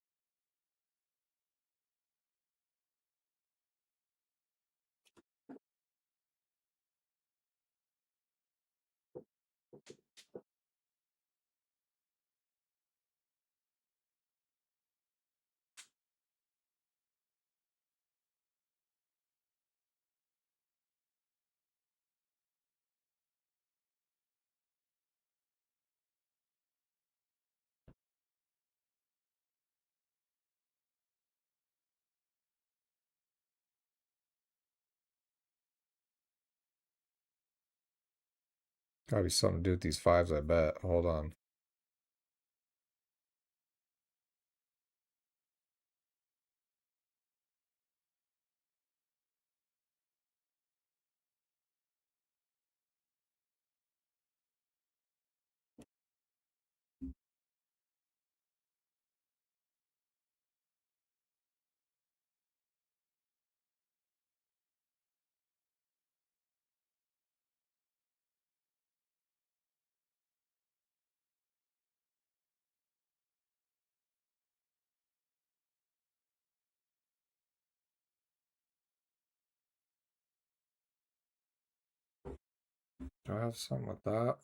Gotta be something to do with these 5s, I bet. Hold on. Do I have something with that?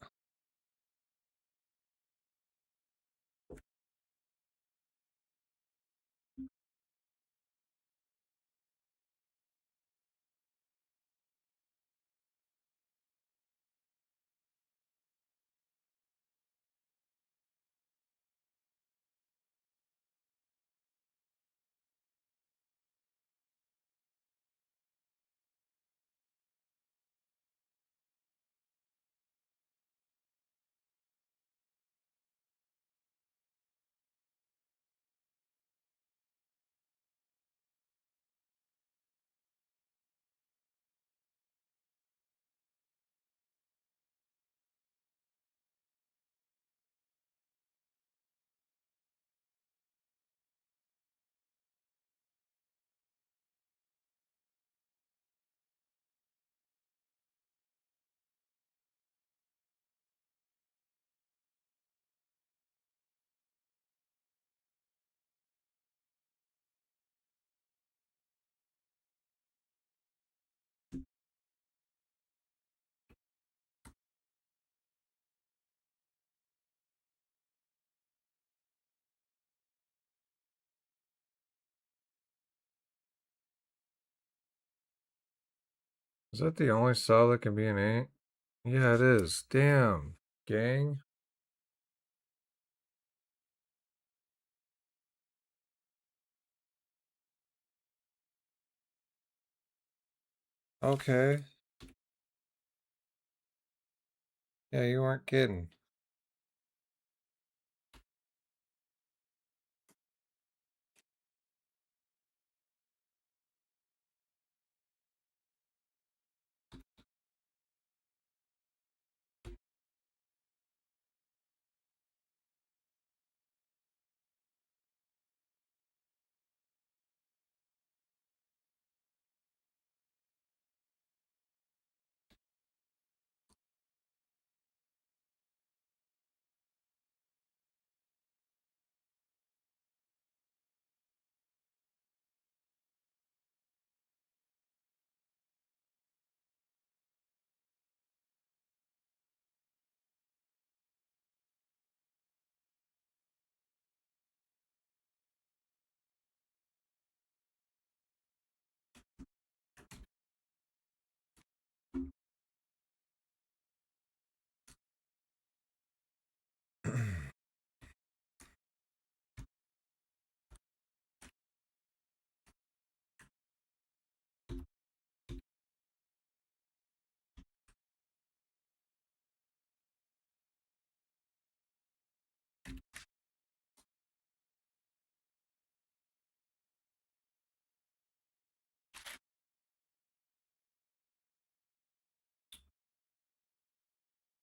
Is that the only cell that can be an 8? Yeah, it is. Damn. Gang. Okay. Yeah, you weren't kidding.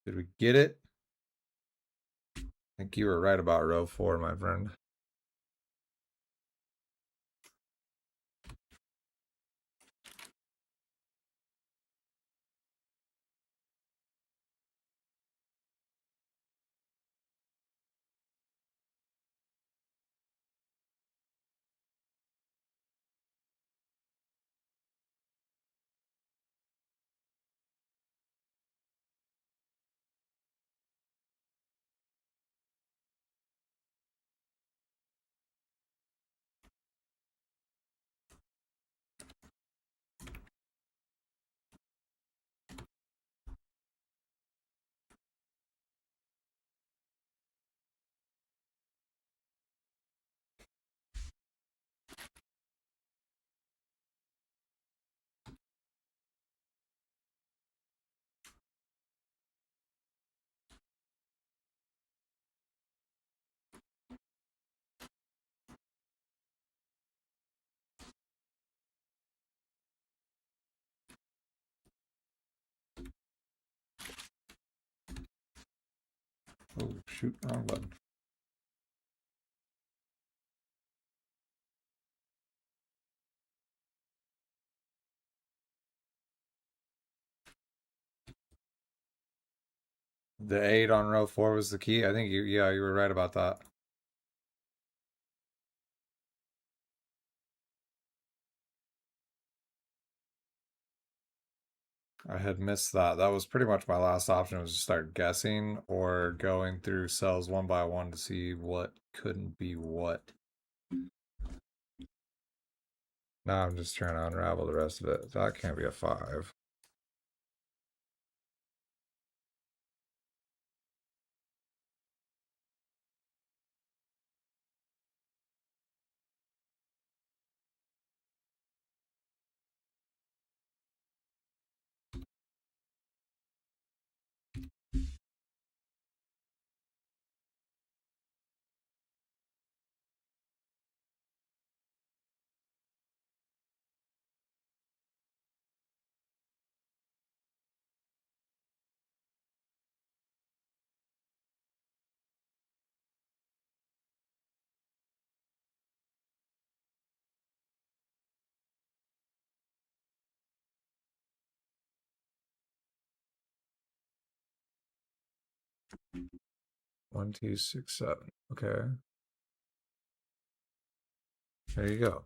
Did we get it? I think you were right about row 4, my friend. Oh, shoot, wrong button. The 8 on row 4 was the key. I think you were right about that. I had missed that. That was pretty much my last option, was to start guessing or going through cells one by one to see what couldn't be what. Now I'm just trying to unravel the rest of it. That can't be a 5. One, two, six, 7. Okay. There you go.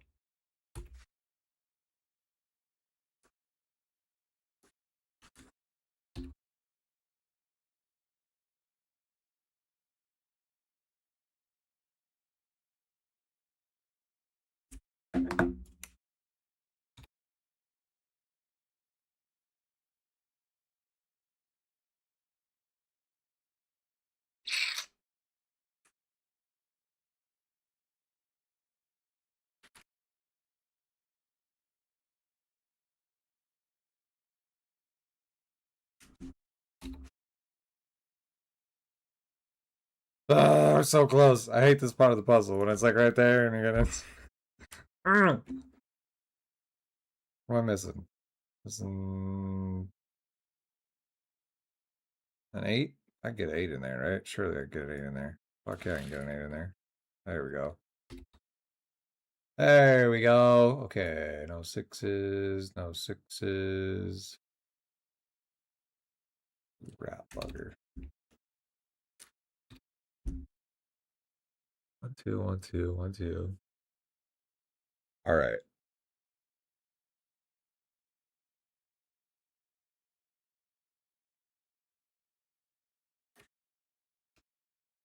Oh, we're so close. I hate this part of the puzzle when it's like right there and you're gonna. What am I missing? Missing an 8? I get 8 in there, right? Surely I get an 8 in there. Fuck yeah, I can get an 8 in there. There we go. There we go. Okay, no 6s, no 6s. Rat bugger. 1, 2, 1, 2, 1, 2. All right.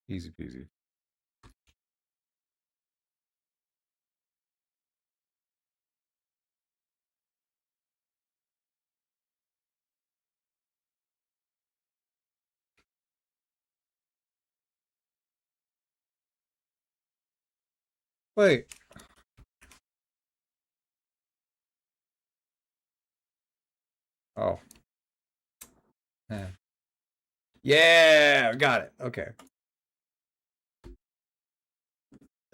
Easy peasy. Wait. Oh. Eh. Yeah, got it. Okay.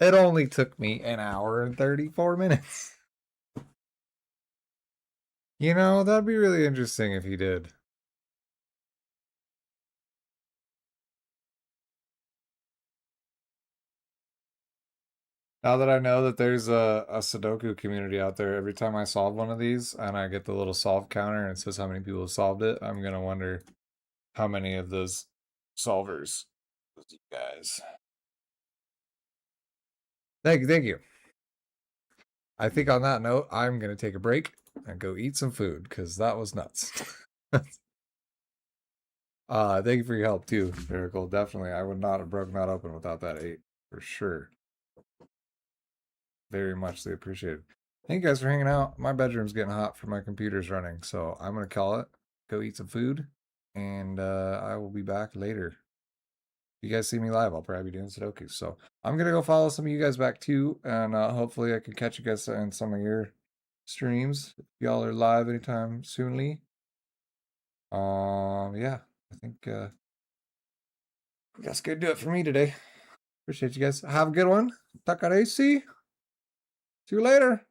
It only took me an hour and 34 minutes. You know, that'd be really interesting if he did. Now that I know that there's a Sudoku community out there, every time I solve one of these and I get the little solve counter and it says how many people have solved it, I'm gonna wonder how many of those solvers was you guys. Thank you. I think on that note, I'm gonna take a break and go eat some food because that was nuts. Thank you for your help too, Miracle. Definitely, I would not have broken that open without that 8 for sure. Very muchly appreciated. Thank you guys for hanging out. My bedroom's getting hot for my computer's running, so I'm gonna call it. Go eat some food, and I will be back later. If you guys see me live, I'll probably be doing Sudoku. So I'm gonna go follow some of you guys back too, and hopefully I can catch you guys in some of your streams. If y'all are live anytime soonly. Yeah, I think that's gonna do it for me today. Appreciate you guys. Have a good one. Takaresi. See you later.